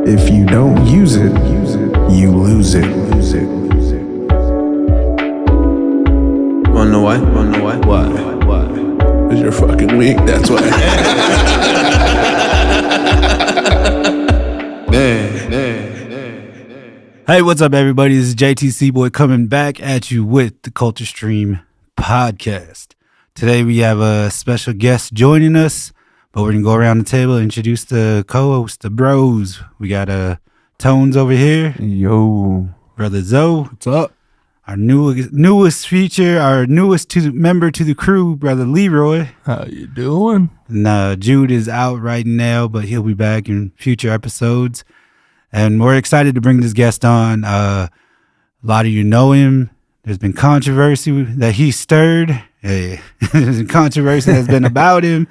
If you don't use it, you lose it. Wanna know why? Why? Because you're fucking weak, that's why. Hey, what's up, everybody? This is JTC Boy coming back at you with the Culture Stream podcast. Today we have a special guest joining us, but we're going to go around the table and introduce the co-hosts, the bros. We got Tones over here. Yo. Brother Zoe. What's up? Our newest feature, our newest member to the crew, Brother Leroy. How you doing? And Jude is out right now, but he'll be back in future episodes. And we're excited to bring this guest on. A lot of you know him. There's been controversy that he stirred. Hey, there's controversy that's been about him,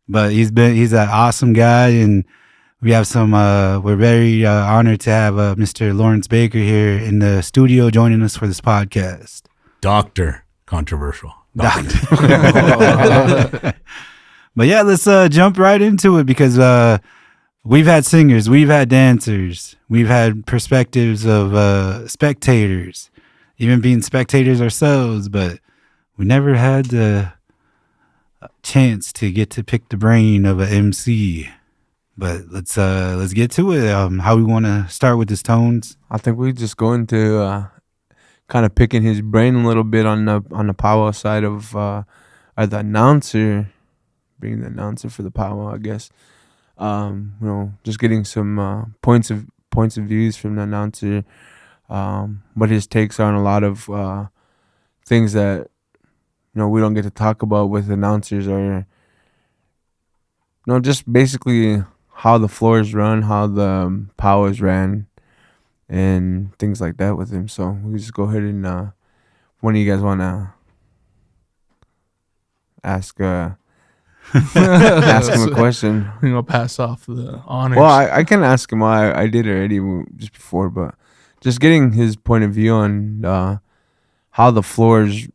but he's an awesome guy, and we have some. We're very honored to have Mr. Lawrence Baker here in the studio joining us for this podcast. Doctor Controversial. Doctor. But yeah, let's jump right into it because we've had singers, we've had dancers, we've had perspectives of spectators, even being spectators ourselves, but we never had the chance to get to pick the brain of an MC. But let's get to it. How we want to start with this, Tones? I think we just go into kind of picking his brain a little bit on the powwow side of the announcer, being the announcer for the powwow, I guess. Just getting some points of views from the announcer, what his takes are on a lot of things that we don't get to talk about with announcers, or just basically how the floors run, how the powwows ran, and things like that with him. So we just go ahead and one of you guys want to ask ask him a question. Pass off the honors. Well, I can ask him. I did already just before, but just getting his point of view on how the floors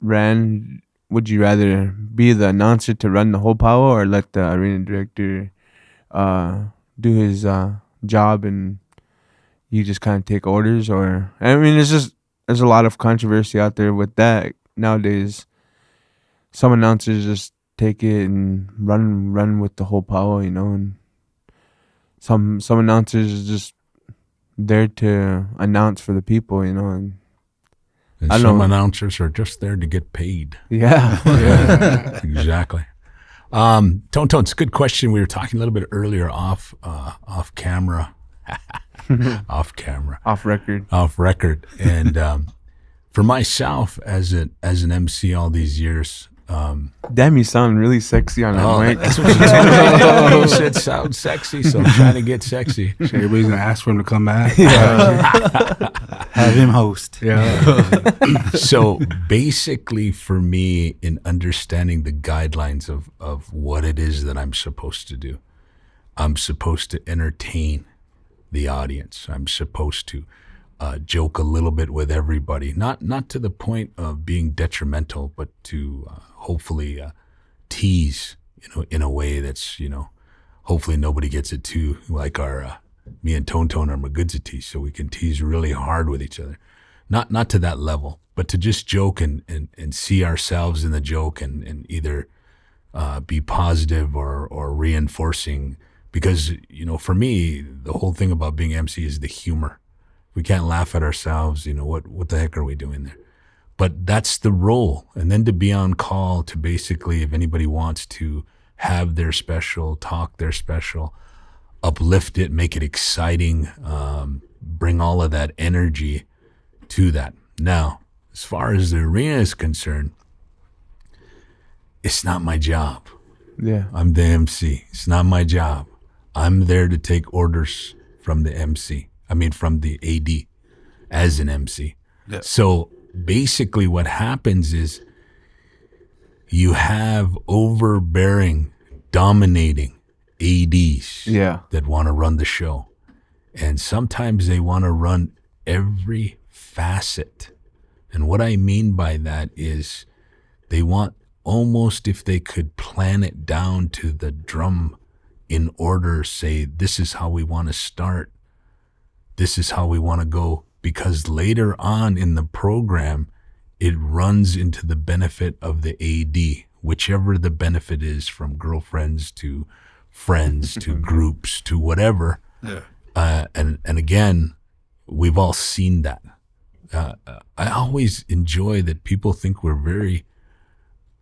ran. Would you rather be the announcer to run the whole powwow, or let the arena director do his job and you just kind of take orders? Or I mean, there's a lot of controversy out there with that nowadays. Some announcers just take it and run with the whole powwow, and some announcers are just there to announce for the people, and some announcers are just there to get paid. Yeah. Yeah, exactly. Tonto, it's a good question. We were talking a little bit earlier off camera, off record, and for myself as an MC all these years. Damn, you sound really sexy on that mic. That's what she told me. You said sound sexy, so I'm trying to get sexy. Everybody's gonna ask for him to come back. Have him host. Yeah. So basically, for me, in understanding the guidelines of what it is that I'm supposed to do, I'm supposed to entertain the audience. I'm supposed to joke a little bit with everybody, not to the point of being detrimental, but to hopefully tease, in a way that's, hopefully nobody gets it too, like me and Tone are Magoodzity, so we can tease really hard with each other. Not to that level, but to just joke and see ourselves in the joke and either be positive or reinforcing, because, for me, the whole thing about being MC is the humor. We can't laugh at ourselves, what the heck are we doing there? But that's the role. And then to be on call to basically, if anybody wants to have their special, talk their special, uplift it, make it exciting, bring all of that energy to that. Now, as far as the arena is concerned, it's not my job. Yeah. I'm the MC. It's not my job. I'm there to take orders from the MC. From the AD as an MC. Yeah. So basically what happens is you have overbearing, dominating ADs that want to run the show. And sometimes they want to run every facet. And what I mean by that is they want almost, if they could plan it down to the drum in order, say, this is how we want to start. This is how we want to go. Because later on in the program, it runs into the benefit of the AD, whichever the benefit is, from girlfriends to friends to groups to whatever. Yeah. And again, we've all seen that. I always enjoy that people think we're very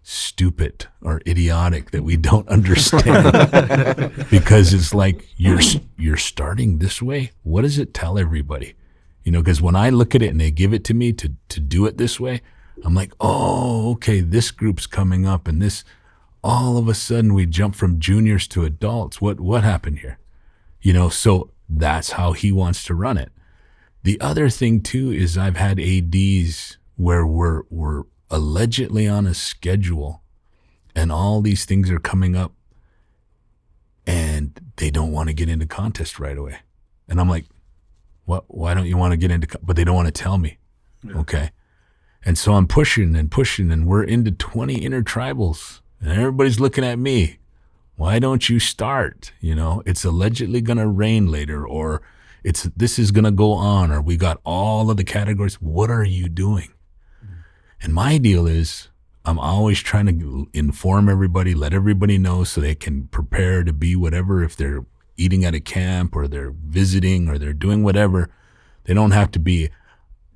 stupid or idiotic, that we don't understand, because it's like, you're starting this way. What does it tell everybody? Because when I look at it and they give it to me to do it this way, I'm like, oh, okay, this group's coming up, and this, all of a sudden we jump from juniors to adults. What happened here? So that's how he wants to run it. The other thing too is I've had ADs where we're allegedly on a schedule and all these things are coming up and they don't want to get into contest right away. And I'm like, what? Why don't you want to get into, but they don't want to tell me. Yeah. Okay. And so I'm pushing and we're into 20 intertribals and everybody's looking at me. Why don't you start? It's allegedly going to rain later, or this is going to go on, or we got all of the categories. What are you doing? And my deal is I'm always trying to inform everybody, let everybody know so they can prepare to be whatever. If they're eating at a camp or they're visiting or they're doing whatever, they don't have to be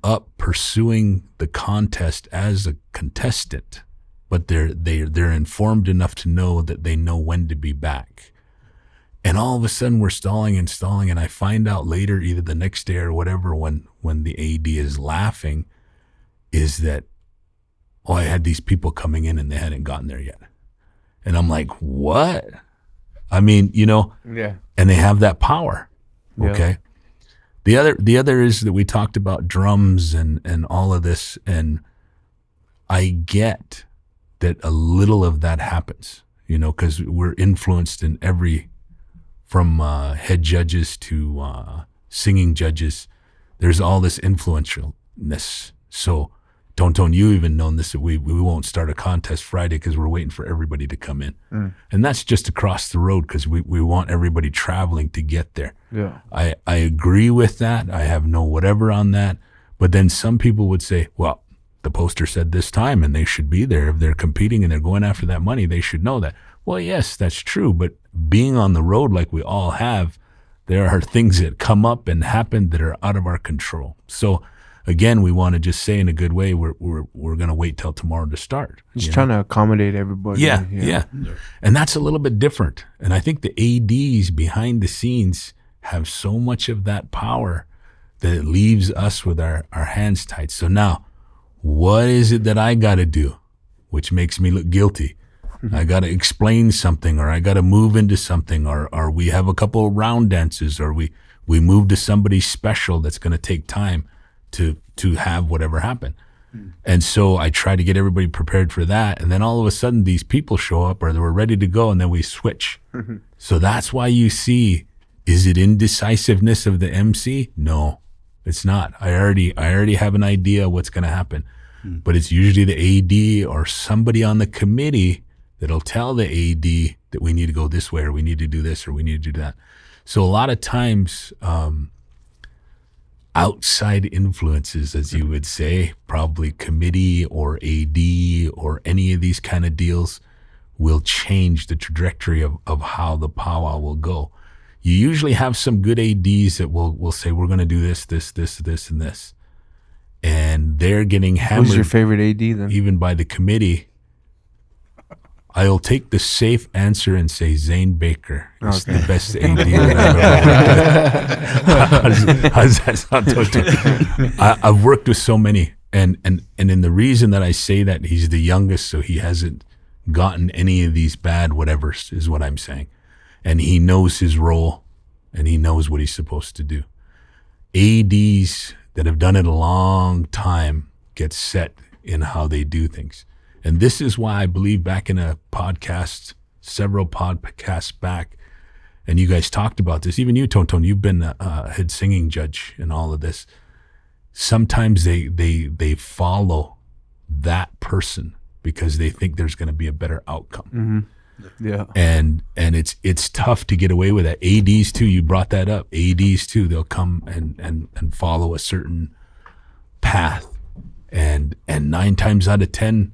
up pursuing the contest as a contestant, but they're informed enough to know that they know when to be back. And all of a sudden we're stalling, and I find out later, either the next day or whatever, when the AD is laughing, is that, oh, I had these people coming in and they hadn't gotten there yet. And I'm like, what? I mean, Yeah. And they have that power. Okay. Yeah. The other is that we talked about drums and all of this, and I get that a little of that happens, because we're influenced in from head judges to singing judges. There's all this influentialness. So don't you even know this, that we won't start a contest Friday because we're waiting for everybody to come in. And that's just across the road because we want everybody traveling to get there. Yeah. I agree with that. I have no whatever on that. But then some people would say, well, the poster said this time and they should be there. If they're competing and they're going after that money, they should know that. Well, yes, that's true. But being on the road like we all have, there are things that come up and happen that are out of our control. So again, we want to just say in a good way, we're going to wait till tomorrow to start. Just trying to accommodate everybody. Yeah. And that's a little bit different. And I think the ADs behind the scenes have so much of that power that it leaves us with our hands tied. So now, what is it that I got to do, which makes me look guilty? I got to explain something, or I got to move into something, or we have a couple of round dances, or we move to somebody special that's going to take time to have whatever happen. And so I try to get everybody prepared for that. And then all of a sudden these people show up, or we're ready to go, and then we switch. So that's why you see, is it indecisiveness of the MC? No, it's not. I already have an idea what's going to happen, but it's usually the AD or somebody on the committee that'll tell the AD that we need to go this way, or we need to do this, or we need to do that. So a lot of times, outside influences, as you would say, probably committee or AD or any of these kind of deals, will change the trajectory of how the powwow will go. You usually have some good ADs that will say, we're going to do this, and this. And they're getting hammered. Who's your favorite AD then? Even by the committee. I'll take the safe answer and say Zane Baker is the best AD that I've ever worked with. How's that sound, Toto? I've worked with so many, and in the reason that I say that, he's the youngest, so he hasn't gotten any of these bad whatevers, is what I'm saying. And he knows his role, and he knows what he's supposed to do. ADs that have done it a long time get set in how they do things. And this is why I believe, back in a podcast, several podcasts back, and you guys talked about this, even you, Tonton, you've been a head singing judge in all of this. Sometimes they follow that person because they think there's going to be a better outcome. Yeah. And it's tough to get away with that. ADs too, you brought that up. ADs too, they'll come and follow a certain path. And 9 times out of 10,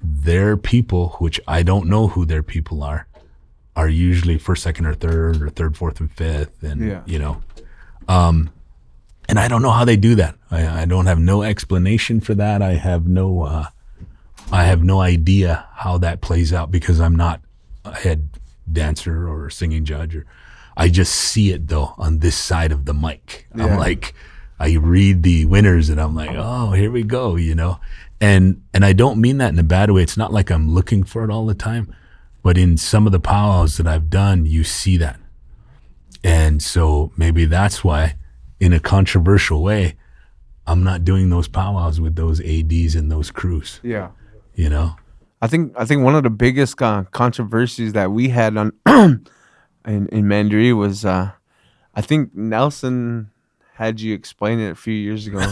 their people, which I don't know who their people are usually first, second, or third, fourth, and fifth. And you know. And I don't know how they do that. I don't have no explanation for that. I have no idea how that plays out because I'm not a head dancer or a singing judge. I just see it though on this side of the mic. Yeah. I'm like, I read the winners and I'm like, oh, here we go, you know. And I don't mean that in a bad way. It's not like I'm looking for it all the time, but in some of the powwows that I've done, you see that. And so maybe that's why, in a controversial way, I'm not doing those powwows with those ADs and those crews. Yeah. You know? I think one of the biggest controversies that we had on in Mandaree was I think Nelson had you explain it a few years ago.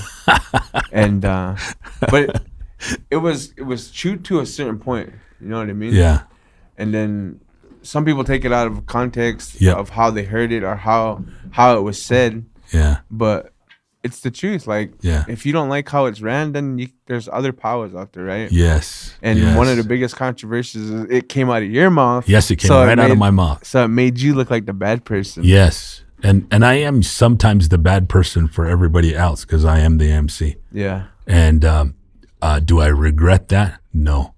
And but it was true to a certain point, you know what I mean? Yeah. And then some people take it out of context Yep. of how they heard it or how it was said. Yeah. But it's the truth. Like, Yeah. if you don't like how it's ran, then there's other powers out there, right? Yes. And yes. one of the biggest controversies is it came out of your mouth. Yes, it came so right out of my mouth. So it made you look like the bad person. Yes. And I am sometimes the bad person for everybody else because I am the MC. Yeah. And do I regret that? No.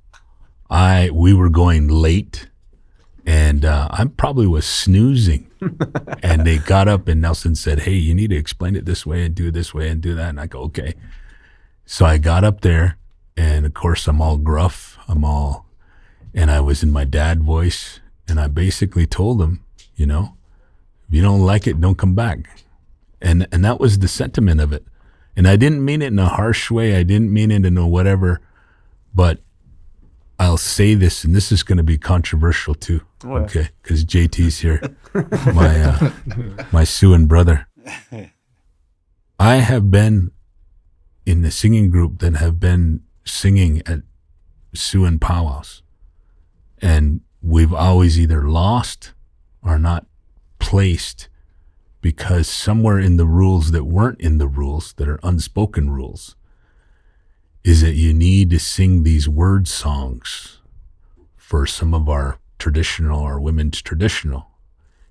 We were going late. And I probably was snoozing. And they got up and Nelson said, hey, you need to explain it this way and do it this way and do that. And I go, okay. So I got up there and of course I'm all gruff. And I was in my dad voice. And I basically told him, you know, if you don't like it, don't come back. And that was the sentiment of it. And I didn't mean it in a harsh way. I didn't mean it in a whatever, but I'll say this, and this is going to be controversial too. Oh, yeah. Okay, because JT's here, my Siouan brother. I have been in the singing group that have been singing at Siouan powwows, and we've always either lost or not placed because somewhere in the rules that weren't in the rules, that are unspoken rules, is that you need to sing these word songs for some of our traditional or women's traditional.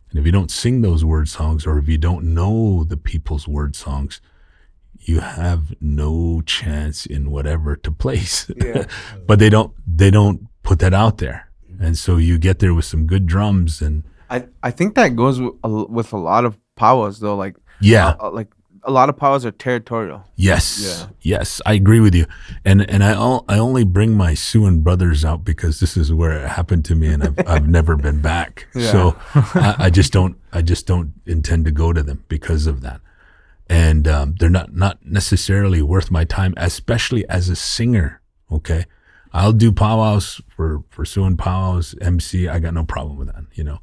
And if you don't sing those word songs, or if you don't know the people's word songs, you have no chance in whatever to place. Yeah. But they don't put that out there. And so you get there with some good drums. And I think that goes with a lot of powwows though. Like, yeah. Like a lot of powwows are territorial. Yes. Yeah. Yes, I agree with you. And I only bring my Siouan brothers out because this is where it happened to me, and I've never been back. Yeah. So I just don't intend to go to them because of that. And they're not necessarily worth my time, especially as a singer. Okay, I'll do powwows for Siouan powwows, MC. I got no problem with that. You know.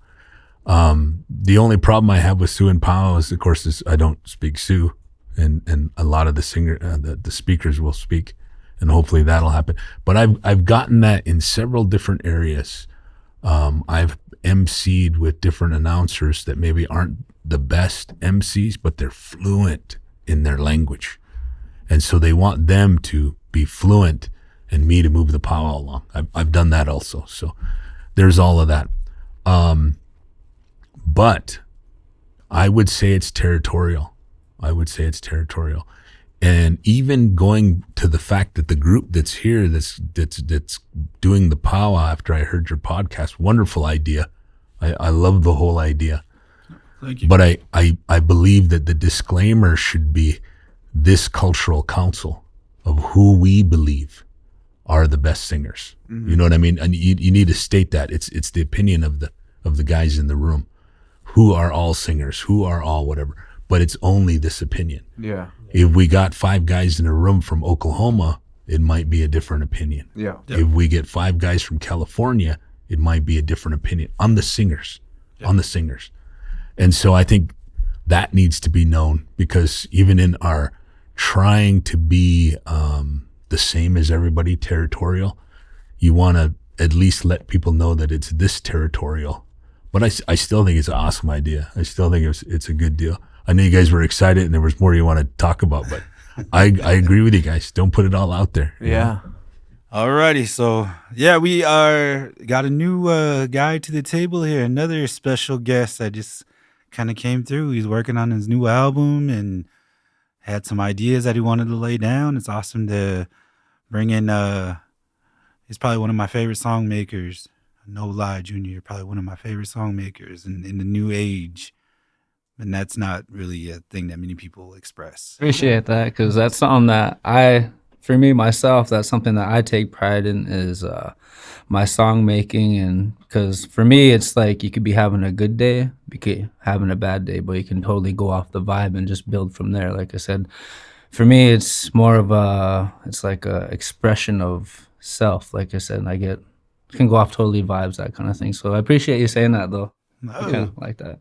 The only problem I have with Siouan powwows, of course, is I don't speak Sioux, and a lot of the the speakers will speak, and hopefully that'll happen. But I've gotten that in several different areas. I've MC'd with different announcers that maybe aren't the best MCs, but they're fluent in their language, and so they want them to be fluent and me to move the powwow along. I've done that also, so there's all of that. But I would say it's territorial. And even going to the fact that the group that's here, that's doing the powwow after I heard your podcast, wonderful idea. I love the whole idea. Thank you. But I believe that the disclaimer should be this cultural council of who we believe are the best singers. Mm-hmm. You know what I mean? And you need to state that. It's the opinion of the guys in the room. Who are all singers, who are all whatever, but it's only this opinion. Yeah. If we got 5 guys in a room from Oklahoma, it might be a different opinion. Yeah. If we get 5 guys from California, it might be a different opinion on the singers, on the singers. And so I think that needs to be known, because even in our trying to be the same as everybody, territorial, you want to at least let people know that it's this territorial. But I still think it's an awesome idea. I still think it's a good deal. I know you guys were excited and there was more you want to talk about, but I agree with you guys. Don't put it all out there. Yeah. Alrighty, so yeah, we got a new guy to the table here. Another special guest that just kind of came through. He's working on his new album and had some ideas that he wanted to lay down. It's awesome to bring in. He's probably one of my favorite song makers. No lie, Junior, probably one of my favorite song makers in the new age. And that's not really a thing that many people express. Appreciate that, because that's something that for me myself, that's something that I take pride in is my song making. And because for me, it's like you could be having a good day, you could having a bad day, but you can totally go off the vibe and just build from there. Like I said, for me, it's more of it's like a expression of self. Like I said, can go off totally vibes, that kind of thing. So I appreciate you saying that, though. I kind of like that.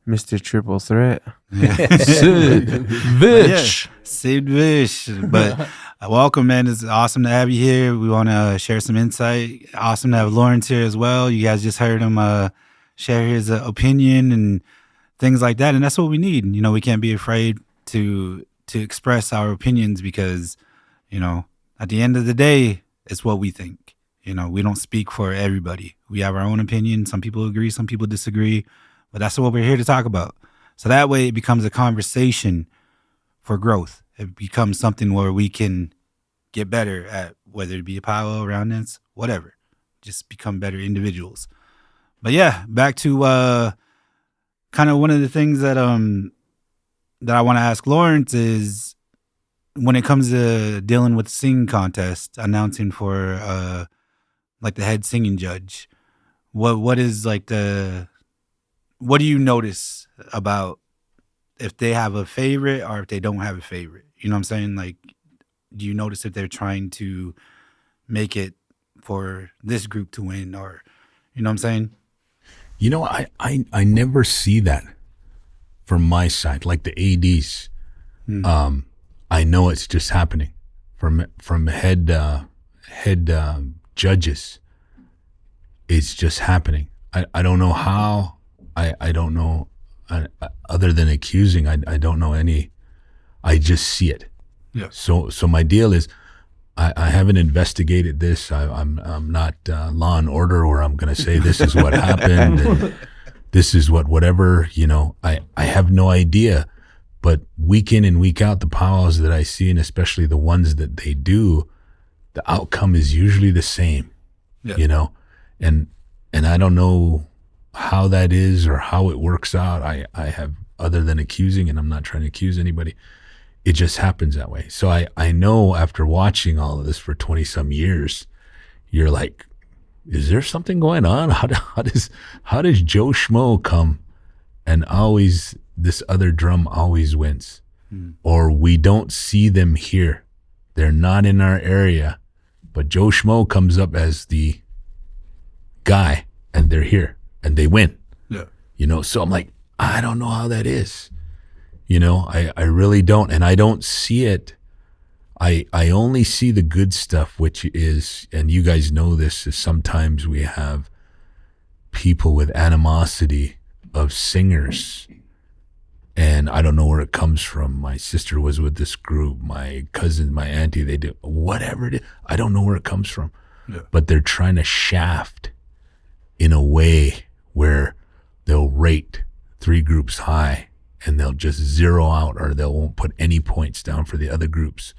Mr. Triple Threat. Sid Vish. Sid Vish. But welcome, man. It's awesome to have you here. We want to share some insight. Awesome to have Lawrence here as well. You guys just heard him share his opinion and things like that. And that's what we need. You know, we can't be afraid to express our opinions because, you know, at the end of the day, it's what we think. You know, we don't speak for everybody. We have our own opinion. Some people agree, some people disagree. But that's what we're here to talk about. So that way it becomes a conversation for growth. It becomes something where we can get better at, whether it be a powwow, round dance, whatever. Just become better individuals. But yeah, back to kind of one of the things that I want to ask Lawrence is when it comes to dealing with singing contest, announcing for like the head singing judge, what is like what do you notice about if they have a favorite or if they don't have a favorite? You know what I'm saying? Like, do you notice if they're trying to make it for this group to win, or, you know what I'm saying? You know, I never see that from my side, like the ADs. I know it's just happening from head judges. It's just happening. I don't know how. I don't know, other than accusing, I don't know any. I just see it. Yeah. So my deal is, I haven't investigated this. I'm not Law and Order where I'm going to say this is what happened and this is whatever, you know. I have no idea. But week in and week out, the powwows that I see, and especially the ones that they do, the outcome is usually the same. Yeah. You know, and I don't know how that is or how it works out. I have, other than accusing, and I'm not trying to accuse anybody, it just happens that way. So I know after watching all of this for 20 some years, you're like, is there something going on? How does Joe Schmo come and always this other drum always wins? Or we don't see them here. They're not in our area, but Joe Schmo comes up as the guy and they're here. And they win. Yeah. You know, so I'm like, I don't know how that is. You know, I really don't. And I don't see it. I only see the good stuff, which is, and you guys know this, is sometimes we have people with animosity of singers. And I don't know where it comes from. My sister was with this group. My cousin, my auntie, they do whatever it is. I don't know where it comes from. Yeah. But they're trying to shaft in a way where they'll rate 3 groups high and they'll just zero out, or they won't put any points down for the other groups.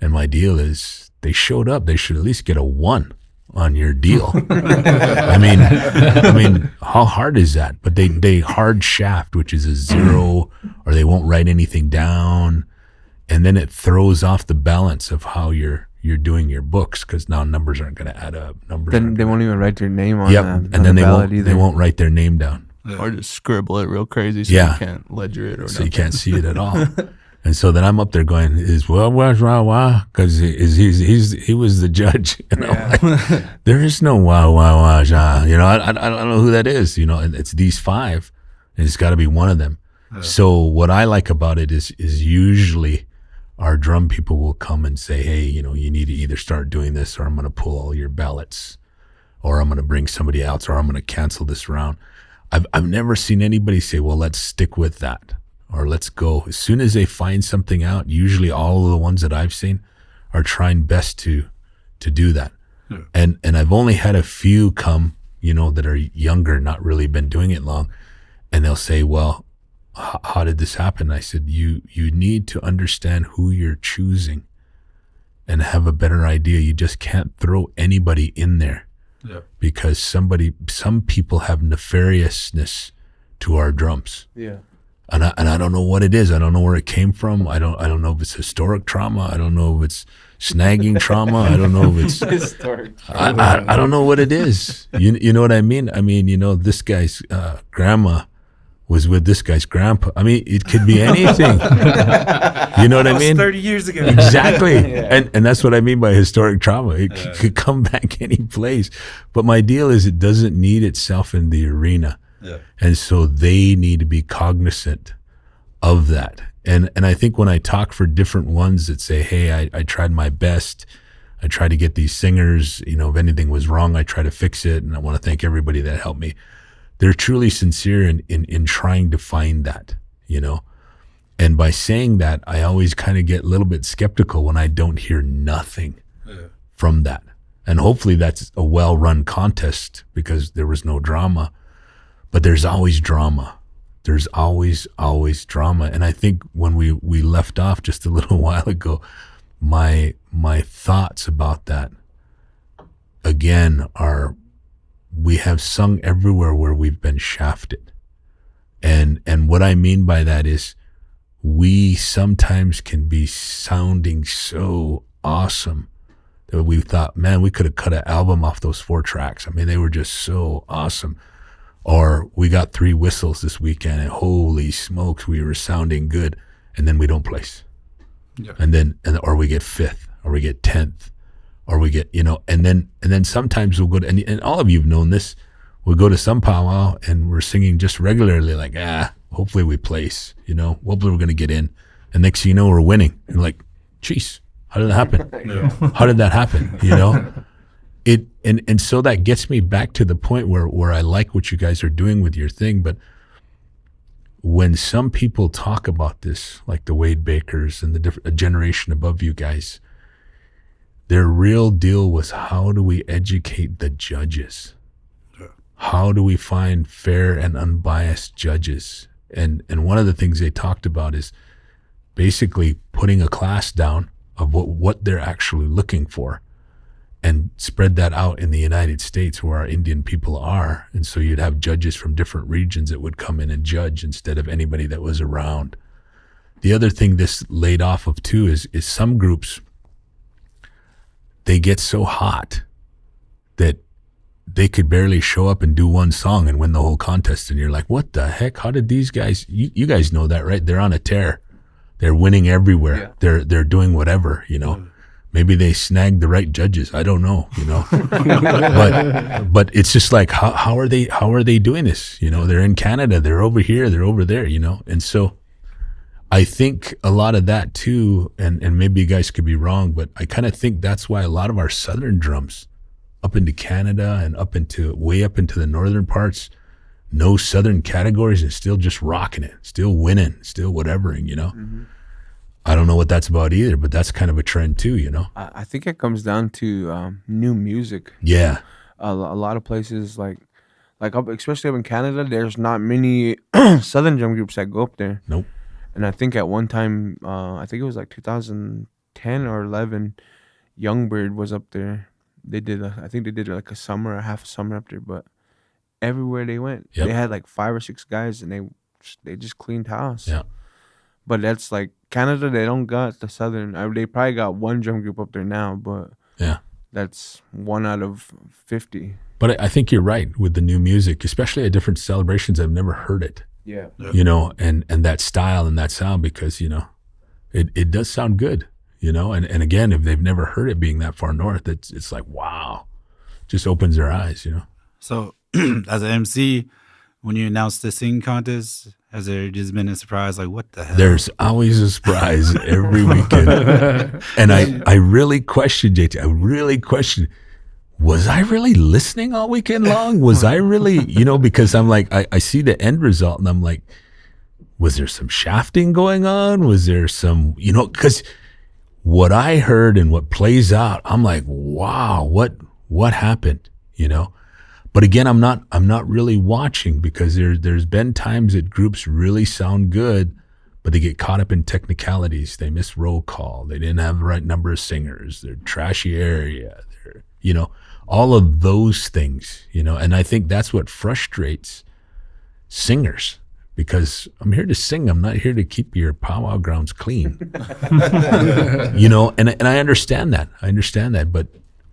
And my deal is, they showed up. They should at least get a 1 on your deal. I mean, how hard is that? But they hard shaft, which is a 0, or they won't write anything down, and then it throws off the balance of how you're doing your books, because now numbers aren't going to add up. Then they won't even write their name on. Yep, and then they won't write their name down, or just scribble it real crazy so you can't ledger it, or so nothing. You can't see it at all. And so then I'm up there going, because he was the judge. And I'm like, there is no you know, I don't know who that is. You know, and it's these 5, and it's got to be one of them. Yeah. So what I like about it is usually our drum people will come and say, hey, you know, you need to either start doing this or I'm going to pull all your ballots. or I'm going to bring somebody else, or I'm going to cancel this round. I've never seen anybody say, well, let's stick with that, or let's go. As soon as they find something out, usually all of the ones that I've seen are trying best to do that. Yeah. And I've only had a few come, that are younger, not really been doing it long, and they'll say, well, how did this happen? I said, you need to understand who you're choosing and have a better idea. You just can't throw anybody in there. Yeah. Because some people have nefariousness to our drums. Yeah. And I don't know what it is. I don't know where it came from. I don't know if it's historic trauma. I don't know if it's snagging trauma. I don't know if it's historic. I don't know what it is. You know what I mean? I mean, this guy's grandma was with this guy's grandpa. I mean, it could be anything. You know what I mean? 30 years ago. Exactly. Yeah. And that's what I mean by historic trauma. It could come back any place. But my deal is it doesn't need itself in the arena. Yeah. And so they need to be cognizant of that. And I think when I talk for different ones that say, hey, I tried my best. I tried to get these singers, if anything was wrong, I try to fix it. And I want to thank everybody that helped me. They're truly sincere in trying to find that, And by saying that, I always kind of get a little bit skeptical when I don't hear nothing from that. And hopefully that's a well-run contest because there was no drama. But there's always drama. There's always drama. And I think when we left off just a little while ago, my thoughts about that, again, are we have sung everywhere where we've been shafted. And what I mean by that is we sometimes can be sounding so awesome that we thought, man, we could have cut an album off those 4 tracks. I mean, they were just so awesome. Or we got 3 whistles this weekend and holy smokes, we were sounding good. And then we don't place. Yeah. Or we get 5th or we get 10th. Or we get, and then sometimes we'll go to, and all of you have known this, we'll go to some powwow and we're singing just regularly like, hopefully we place, hopefully we're going to get in. And next thing you know, we're winning. And like, geez, how did that happen? Yeah. How did that happen? And so that gets me back to the point where I like what you guys are doing with your thing. But when some people talk about this, like the Wade Bakers and a generation above you guys, their real deal was how do we educate the judges? How do we find fair and unbiased judges? And one of the things they talked about is basically putting a class down of what they're actually looking for and spread that out in the United States where our Indian people are. And so you'd have judges from different regions that would come in and judge instead of anybody that was around. The other thing this laid off of too is some groups, they get so hot that they could barely show up and do one song and win the whole contest. And you're like, what the heck? How did these guys, you guys know that, right? They're on a tear. They're winning everywhere. Yeah. They're doing whatever, Maybe they snagged the right judges. I don't know, but it's just like, how are they doing this? They're in Canada, they're over here, they're over there, And so I think a lot of that too, and maybe you guys could be wrong, but I kind of think that's why a lot of our southern drums up into Canada and way up into the northern parts, no southern categories and still just rocking it, still winning, still whatevering, Mm-hmm. I don't know what that's about either, but that's kind of a trend too, I think it comes down to new music. Yeah. A lot of places like especially up in Canada, there's not many southern drum groups that go up there. Nope. And I think at one time, I think it was like 2010 or 11, Youngbird was up there. They did like a summer, a half a summer up there, but everywhere they went, they had like 5 or 6 guys, and they just cleaned house. Yeah. But that's like Canada. They don't got the southern. They probably got one drum group up there now, but that's 1 out of 50. But I think you're right with the new music, especially at different celebrations. I've never heard it. Yeah. And that style and that sound, because it does sound good. And again, if they've never heard it being that far north, it's like, wow, just opens their eyes, So as an MC, when you announced the singing contest, has there just been a surprise? Like, what the hell? There's always a surprise every weekend. And I really question, JT, was I really listening all weekend long? Was I really, because I'm like, I see the end result and I'm like, was there some shafting going on? Was there some, because what I heard and what plays out, I'm like, wow, what happened, But again, I'm not really watching because there's been times that groups really sound good, but they get caught up in technicalities. They miss roll call. They didn't have the right number of singers. They're trashy area. They're, all of those things, and I think that's what frustrates singers, because I'm here to sing. I'm not here to keep your powwow grounds clean. And I understand that. But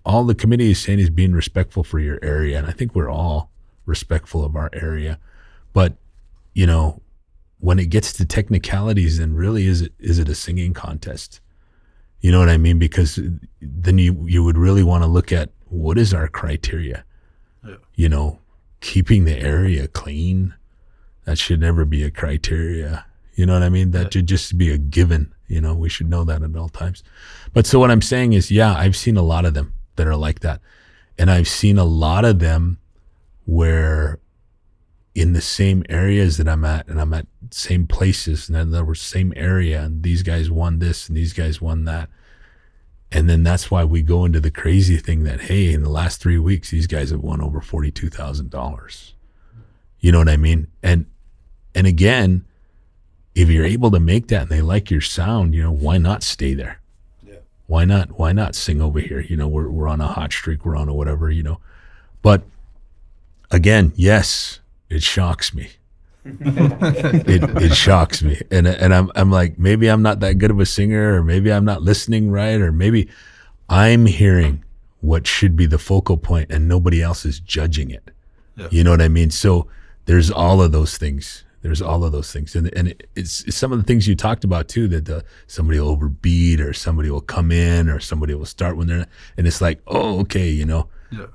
all the committee is saying is being respectful for your area. And I think we're all respectful of our area. But, when it gets to technicalities, then really is it a singing contest? You know what I mean? Because then you would really want to look at what is our criteria? Yeah. Keeping the area clean. That should never be a criteria. You know what I mean? That should just be a given. We should know that at all times. But so what I'm saying is, yeah, I've seen a lot of them that are like that. And I've seen a lot of them where in the same areas that I'm at, and I'm at same places, and then there was same area, and these guys won this and these guys won that. And then that's why we go into the crazy thing that, hey, in the last 3 weeks, these guys have won over $42,000. You know what I mean? And again, if you're able to make that and they like your sound, why not stay there? Yeah. Why not sing over here? We're on a hot streak, we're on a whatever, But again, yes, it shocks me. It shocks me. And I'm like, maybe I'm not that good of a singer, or maybe I'm not listening right, or maybe I'm hearing what should be the focal point and nobody else is judging it. Yeah. You know what I mean? So there's all of those things. And it's some of the things you talked about too, that somebody will overbeat, or somebody will come in, or somebody will start when they're not, and it's like, oh, okay, Yeah.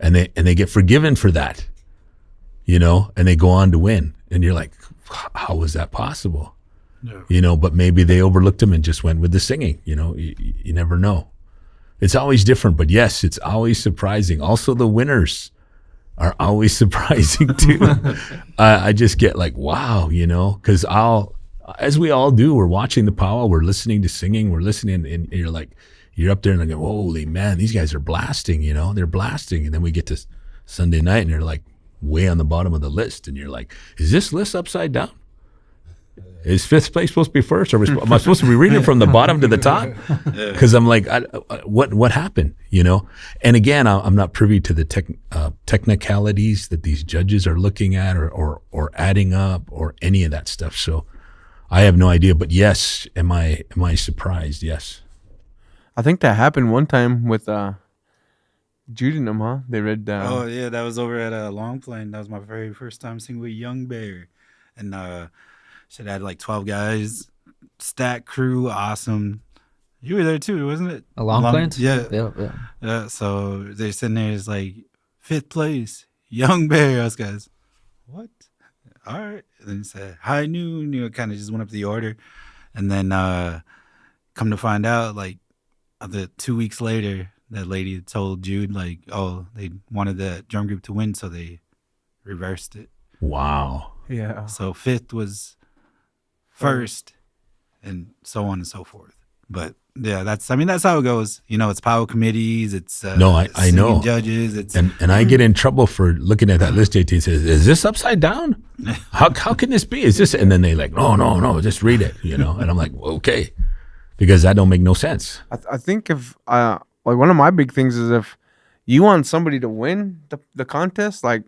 And they get forgiven for that, and they go on to win. And you're like, how was that possible? Yeah. But maybe they overlooked them and just went with the singing. You never know. It's always different, but yes, it's always surprising. Also, the winners are always surprising too. I just get like, wow, because as we all do, we're watching the powwow, we're listening to singing, we're listening, and you're up there and I go, holy man, these guys are blasting, they're blasting. And then we get to Sunday night and they're like way on the bottom of the list. And you're like, is this list upside down? Is fifth place supposed to be first? Or am I supposed to be reading from the bottom to the top? Because I'm like, what happened? And again, I'm not privy to the technicalities that these judges are looking at, or adding up, or any of that stuff. So I have no idea. But yes, am I surprised? Yes. I think that happened one time with Jude and them, huh? They read. Oh yeah, that was over at Long Plain. That was my very first time singing with Young Bear, and should had like 12 guys, stack crew, awesome. You were there too, wasn't it? A Long Plains? Yeah. So they're sitting there, it's like 5th place, Young Bear. Us guys, what? All right. And then he said high noon. Kind of just went up the order, and then come to find out, like the 2 weeks later, that lady told Jude like, oh, they wanted the drum group to win, so they reversed it. Wow. Yeah. So 5th was first, and so on and so forth. But yeah, that's how it goes. It's powwow committees, it's I know judges. It's and I get in trouble for looking at that list. JT says, "Is this upside down? How can this be? Is this?" And then they like, no, just read it. And I'm like, okay, because that don't make no sense. I think if like one of my big things is if you want somebody to win the contest, like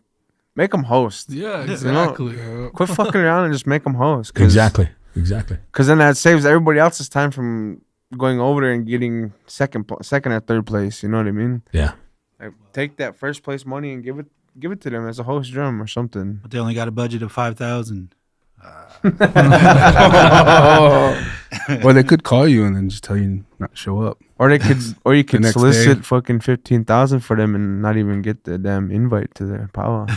make them host. Yeah, exactly. Quit fucking around and just make them host. Exactly. Because then that saves everybody else's time from going over there and getting second or third place. You know what I mean? Yeah. Like, take that first place money and give it to them as a host drum or something. But they only got a budget of $5,000. Or they could call you and then just tell you not to show up. Or you could next solicit day. fucking 15,000 for them and not even get the damn invite to their powwow.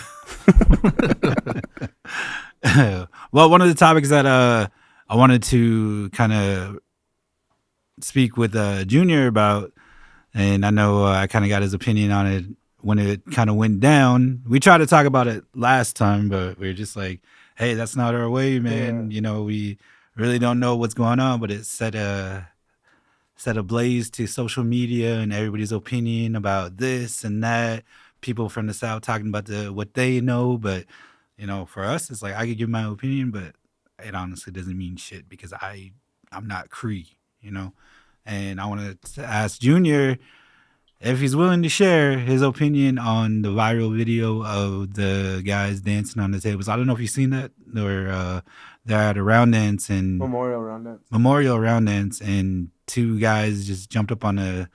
Well, one of the topics that I wanted to kind of speak with Junior about, and I know I kind of got his opinion on it when it kind of went down, we tried to talk about it last time, but we are just like, hey, that's not our way, man. You know, we really don't know what's going on, but it set ablaze to social media and everybody's opinion about this and that. People from the South talking about what they know, but you know, for us, it's like I could give my opinion, but it honestly doesn't mean shit because I'm not Cree, you know. And I want to ask Junior if he's willing to share his opinion on the viral video of the guys dancing on the tables. I don't know if you've seen that. They're at a round dance and Memorial round dance, and two guys just jumped up on a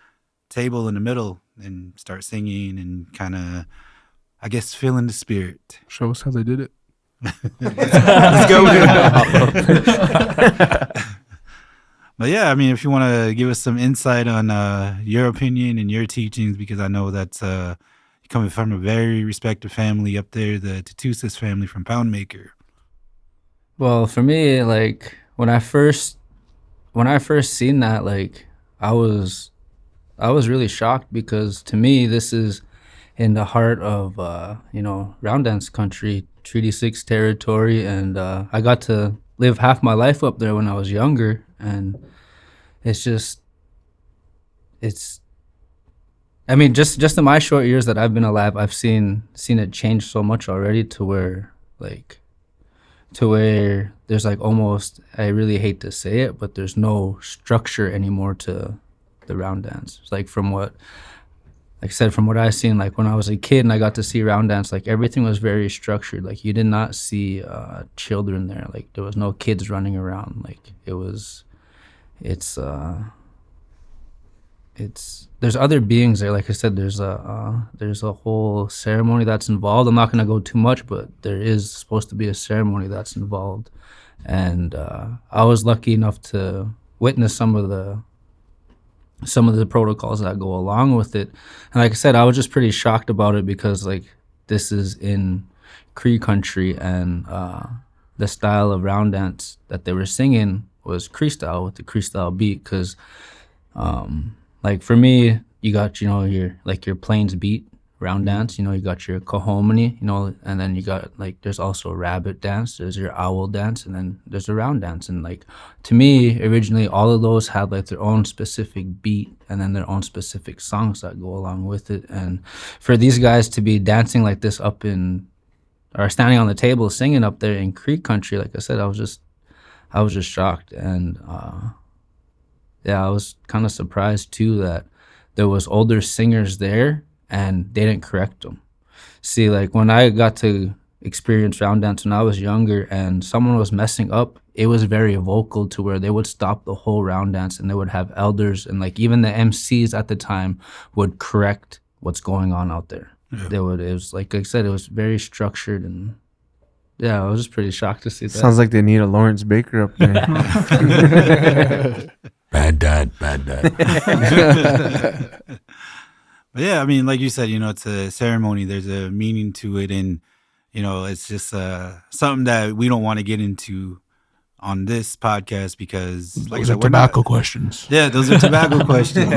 table in the middle and start singing and kind of, I guess, feeling the spirit. Show us how they did it. Let's go. But yeah, I mean, if you want to give us some insight on your opinion and your teachings, because I know that's coming from a very respected family up there, the Tatusis family from Poundmaker. Well, for me, like when I first seen that, like I was really shocked because to me this is in the heart of round dance country, Treaty 6 territory, and I got to live half my life up there when I was younger, and just in my short years that I've been alive, I've seen it change so much already to where there's like almost, I really hate to say it, but there's no structure anymore to the round dance. It's like from what I seen, like when I was a kid and I got to see round dance, like everything was very structured. Like you did not see children there. Like there was no kids running around. Like there's other beings there. Like I said, there's a whole ceremony that's involved. I'm not gonna go too much, but there is supposed to be a ceremony that's involved, and I was lucky enough to witness some of the protocols that go along with it. And like I said, I was just pretty shocked about it because like this is in Cree country, and the style of round dance that they were singing was Cree style with the Cree style beat. Because like for me, you got your Plains beat round dance, you got your Kahominy, and then you got like there's also a rabbit dance, there's your owl dance, and then there's a round dance. And like to me, originally all of those had like their own specific beat and then their own specific songs that go along with it. And for these guys to be dancing like this or standing on the table singing up there in Cree country, like I said, I was just shocked. And I was kind of surprised too that there was older singers there and they didn't correct them. See, like when I got to experience round dance when I was younger and someone was messing up, it was very vocal to where they would stop the whole round dance and they would have elders and like even the MCs at the time would correct what's going on out there. Yeah. It was like I said, it was very structured, and yeah, I was just pretty shocked to see that. Sounds like they need a Lawrence Baker up there. Bad dad. But yeah, I mean, like you said, it's a ceremony. There's a meaning to it, and it's just something that we don't want to get into on this podcast because, like those I are said, tobacco questions. Yeah, those are tobacco questions.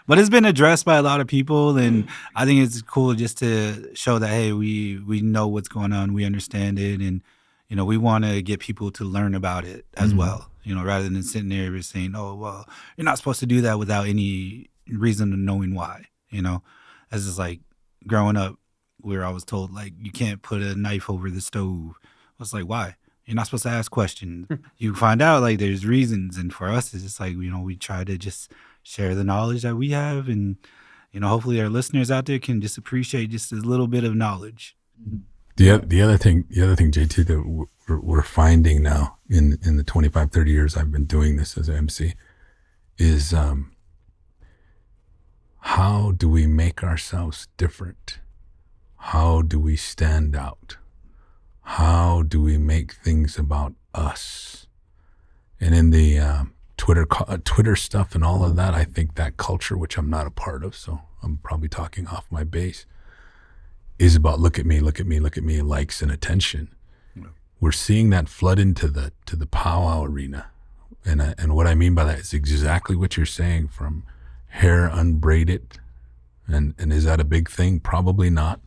But it's been addressed by a lot of people, and I think it's cool just to show that hey, we know what's going on, we understand it, and we want to get people to learn about it as well. Rather than sitting there and saying, "Oh, well, you're not supposed to do that" without any reason of knowing why. As just like growing up, where I was told like you can't put a knife over the stove. I was like, why? You're not supposed to ask questions. You find out like there's reasons, and for us, it's just like we try to just share the knowledge that we have, and hopefully our listeners out there can just appreciate just a little bit of knowledge. The other thing, JT, that we're finding now in the 25, 30 years I've been doing this as an MC is how do we make ourselves different? How do we stand out? How do we make things about us? And in the Twitter stuff and all of that, I think that culture, which I'm not a part of, so I'm probably talking off my base, is about look at me, likes and attention. Yeah. We're seeing that flood into the powwow arena, and what I mean by that is exactly what you're saying. From hair unbraided, And is that a big thing? Probably not.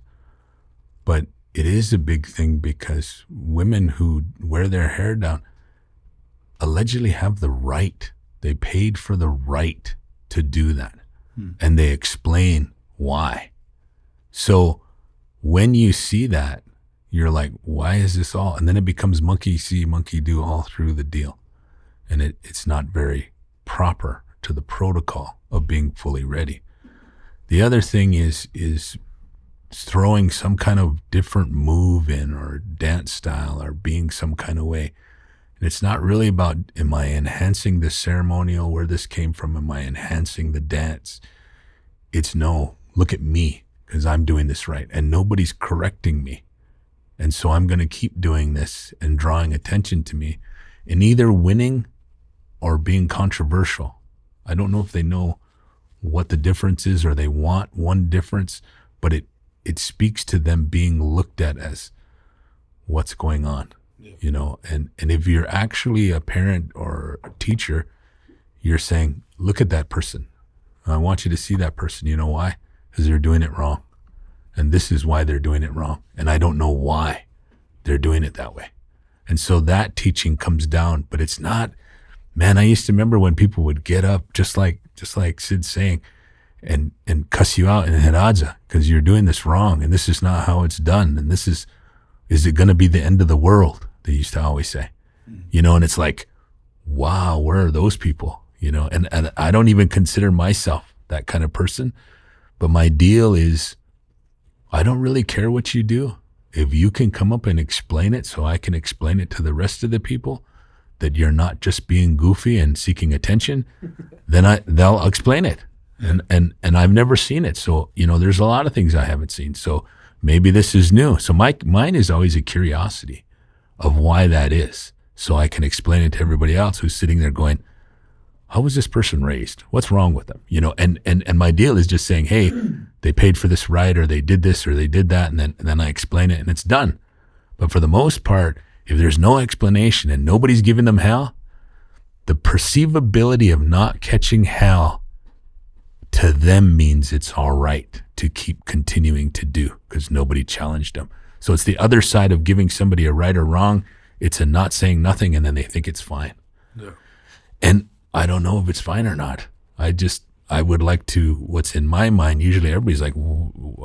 But it is a big thing because women who wear their hair down allegedly have the right. They paid for the right to do that. And they explain why. So when you see that, you're like, why is this all? And then it becomes monkey see, monkey do all through the deal. And it's not very proper to the protocol of being fully ready. The other thing is throwing some kind of different move in or dance style or being some kind of way. And it's not really about, am I enhancing the ceremonial where this came from? Am I enhancing the dance? It's no, look at me because I'm doing this right and nobody's correcting me. And so I'm going to keep doing this and drawing attention to me and either winning or being controversial. I don't know if they know what the difference is or they want one difference, but it speaks to them being looked at as what's going on, you know, and if you're actually a parent or a teacher, you're saying, look at that person. I want you to see that person. You know why? Because they're doing it wrong. And this is why they're doing it wrong. And I don't know why they're doing it that way. And so that teaching comes down, but it's not, man, I used to remember when people would get up, just like Sid's saying, and cuss you out in Heraza because you're doing this wrong and this is not how it's done. And this is it going to be the end of the world? They used to always say, you know, and it's like, wow, where are those people? You know, and I don't even consider myself that kind of person, but my deal is I don't really care what you do. If you can come up and explain it so I can explain it to the rest of the people that you're not just being goofy and seeking attention, then they'll explain it. And I've never seen it. So, you know, there's a lot of things I haven't seen. So maybe this is new. So mine is always a curiosity of why that is. So I can explain it to everybody else who's sitting there going, how was this person raised? What's wrong with them? You know, and my deal is just saying, hey, they paid for this right, or they did this, or they did that. And then I explain it and it's done. But for the most part, if there's no explanation and nobody's giving them hell, the perceivability of not catching hell to them means it's all right to keep continuing to do because nobody challenged them. So it's the other side of giving somebody a right or wrong. It's a not saying nothing and then they think it's fine. Yeah. And I don't know if it's fine or not. I would like to, what's in my mind, usually everybody's like,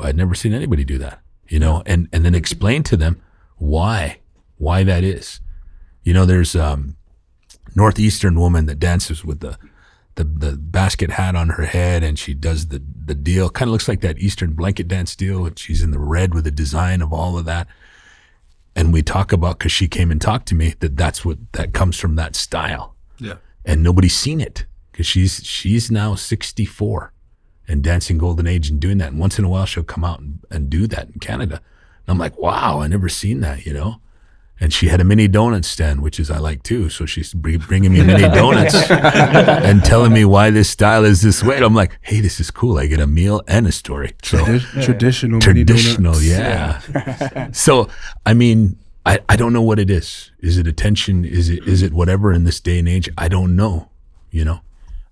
I've never seen anybody do that, you know, and then explain to them why that is. You know, there's Northeastern woman that dances with the basket hat on her head and she does the deal. Kind of looks like that Eastern blanket dance deal. She's in the red with the design of all of that. And we talk about, because she came and talked to me, that comes from that style. Yeah. And nobody's seen it because she's now 64 and dancing golden age and doing that. And once in a while she'll come out and do that in Canada. And I'm like, wow, I never seen that, you know? And she had a mini donut stand, which is I like too. So she's bringing me mini donuts and telling me why this style is this way. And I'm like, hey, this is cool. I get a meal and a story. So traditional mini donuts. Yeah. So, I mean, I don't know what it is. Is it attention? Is it whatever in this day and age? I don't know, you know?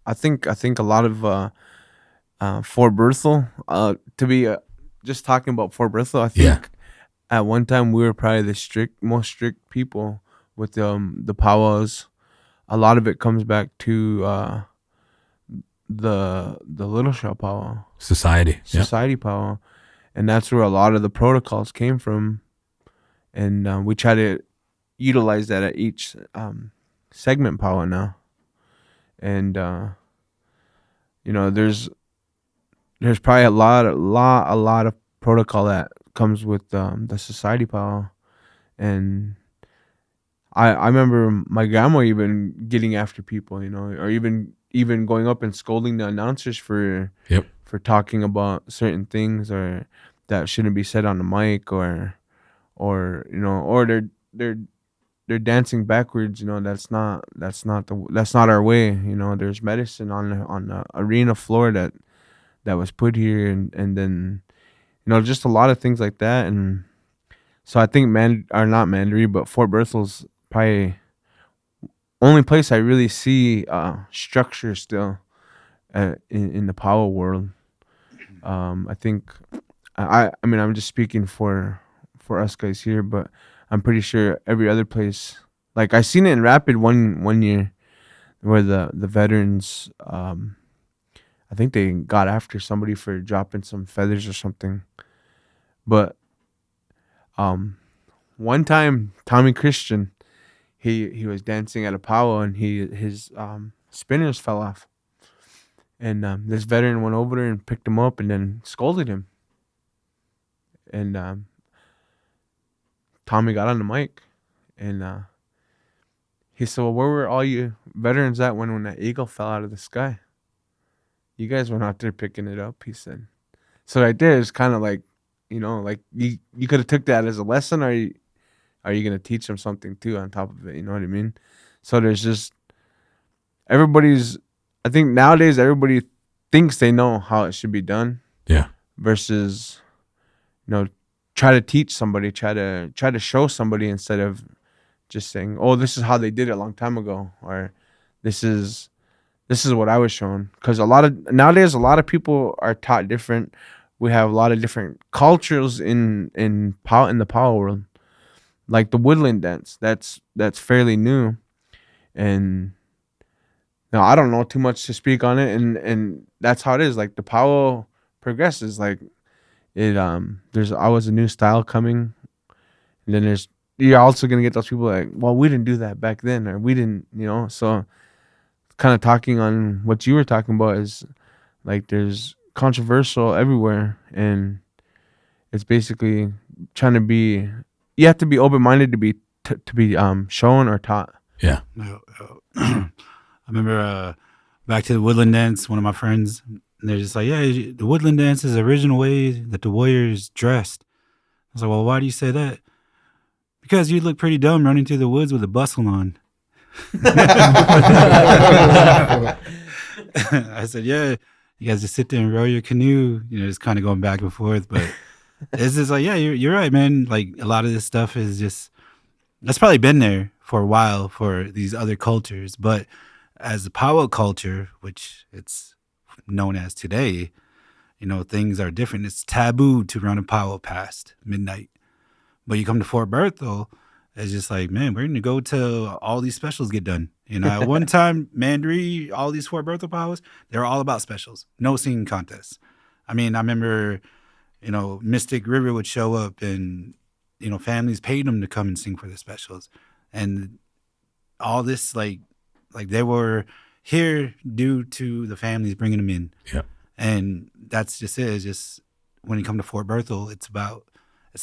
I think a lot of Fort Berthold, to be just talking about Fort Berthold, I think at one time we were probably the most strict people with the powwows. A lot of it comes back to the Little Shell powwow. Society powwow. And that's where a lot of the protocols came from. And we try to utilize that at each segment powwow now. And you know, there's probably a lot of protocol that comes with the society powwow. And I remember my grandma even getting after people, you know, or even going up and scolding the announcers for talking about certain things or that shouldn't be said on the mic, or you know, or they're dancing backwards, you know. That's not our way, you know. There's medicine on the arena floor that was put here, and then, you know, just a lot of things like that. And so I think not Mandaree, but Fort Berthold's probably only place I really see structure still in the powwow world. I think I mean I'm just speaking for us guys here, but I'm pretty sure every other place. Like I seen it in Rapid one year where the veterans I think they got after somebody for dropping some feathers or something. But one time Tommy Christian, he was dancing at a powwow and his spinners fell off. And this veteran went over there and picked him up and then scolded him. And Tommy got on the mic and he said, well, where were all you veterans at when that eagle fell out of the sky? You guys weren't out there picking it up, he said. So right there is kind of like, like you could have took that as a lesson, or are you going to teach them something too on top of it? You know what I mean? So there's just I think nowadays everybody thinks they know how it should be done. Yeah. Versus, try to teach somebody, try to show somebody instead of just saying, oh, this is how they did it a long time ago, or this is what I was shown. Because nowadays a lot of people are taught different. We have a lot of different cultures in the powwow world, like the woodland dance. That's fairly new, and now I don't know too much to speak on it. And that's how it is. Like the powwow progresses. Like it there's always a new style coming, and then you're also gonna get those people like, well, we didn't do that back then, or we didn't, so kind of talking on what you were talking about is like there's controversial everywhere, and it's basically trying to be, you have to be open-minded to be shown or taught. Yeah. I remember back to the woodland dance, one of my friends, and they're just like, yeah, the woodland dance is the original way that the warriors dressed. I was like, well, why do you say that? Because you look pretty dumb running through the woods with a bustle on. I said, yeah, you guys just sit there and row your canoe, just kind of going back and forth. But it's just like, yeah, you're right, man. Like a lot of this stuff is just, that's probably been there for a while for these other cultures. But as the powwow culture, which it's known as today, things are different. It's taboo to run a powwow past midnight. But you come to Fort Berthold, it's just like, man, we're going to go till all these specials get done. At one time, Mandaree, all these Fort Berthold powwows, they were all about specials. No singing contests. I mean, I remember, Mystic River would show up and, families paid them to come and sing for the specials. And all this, like they were here due to the families bringing them in. Yeah. And that's just it. It's just when you come to Fort Berthold, it's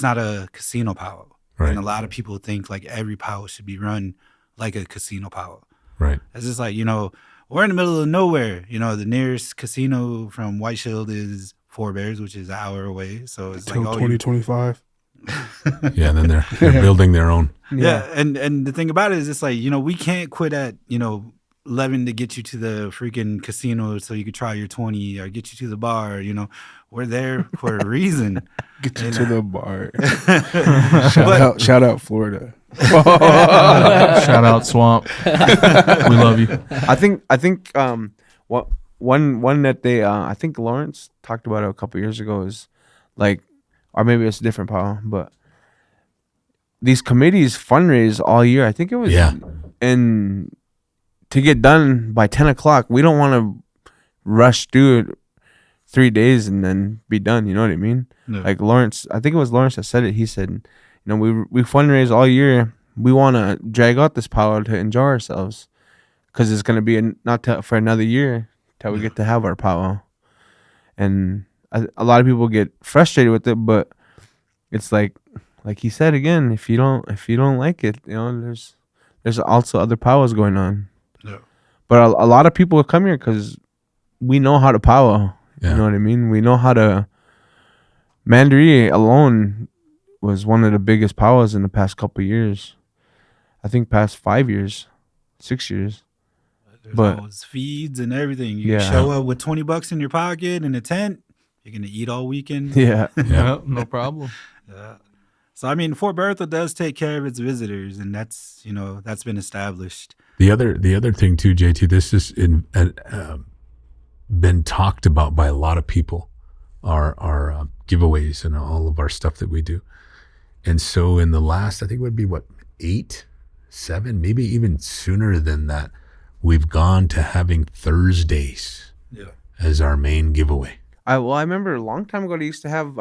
not a casino powwow. Right. And a lot of people think like every powwow should be run like a casino powwow. Right. It's just like, we're in the middle of nowhere. The nearest casino from White Shield is Four Bears, which is an hour away. So it's Till like 2025. Yeah, and then they're building their own. Yeah. And the thing about it is it's like, we can't quit at, 11 to get you to the freaking casino so you could try your 20 or get you to the bar. We're there for a reason. Get you to the bar. But- shout out Florida. Shout out Swamp. We love you. I think what one that they I think Lawrence talked about it a couple years ago is like, or maybe it's a different powwow, but these committees fundraise all year. I think it was and to get done by 10 o'clock. We don't want to rush through it 3 days and then be done. You know what I mean? No. Like Lawrence, I think it was Lawrence that said it. He said, we fundraise all year. We want to drag out this powwow to enjoy ourselves because it's going to be for another year till we get to have our powwow. And a lot of people get frustrated with it, but it's like he said again, if you don't like it, there's also other powwows going on. Yeah. But a lot of people come here because we know how to powwow. Yeah. You know what I mean? We know how to. Mandaree alone was one of the biggest powwows in the past couple of years. I think past 5 years, 6 years. There's But- always feeds and everything. You Yeah. can show up with $20 in your pocket in a tent. You're gonna eat all weekend. Yeah. Yep, no problem. Yeah. So I mean, Fort Berthold does take care of its visitors, and that's that's been established. The other thing too, JT, this has been talked about by a lot of people our giveaways and all of our stuff that we do. And so in the last, I think it would be 8, 7, maybe even sooner than that, we've gone to having Thursdays as our main giveaway. I remember a long time ago they used to have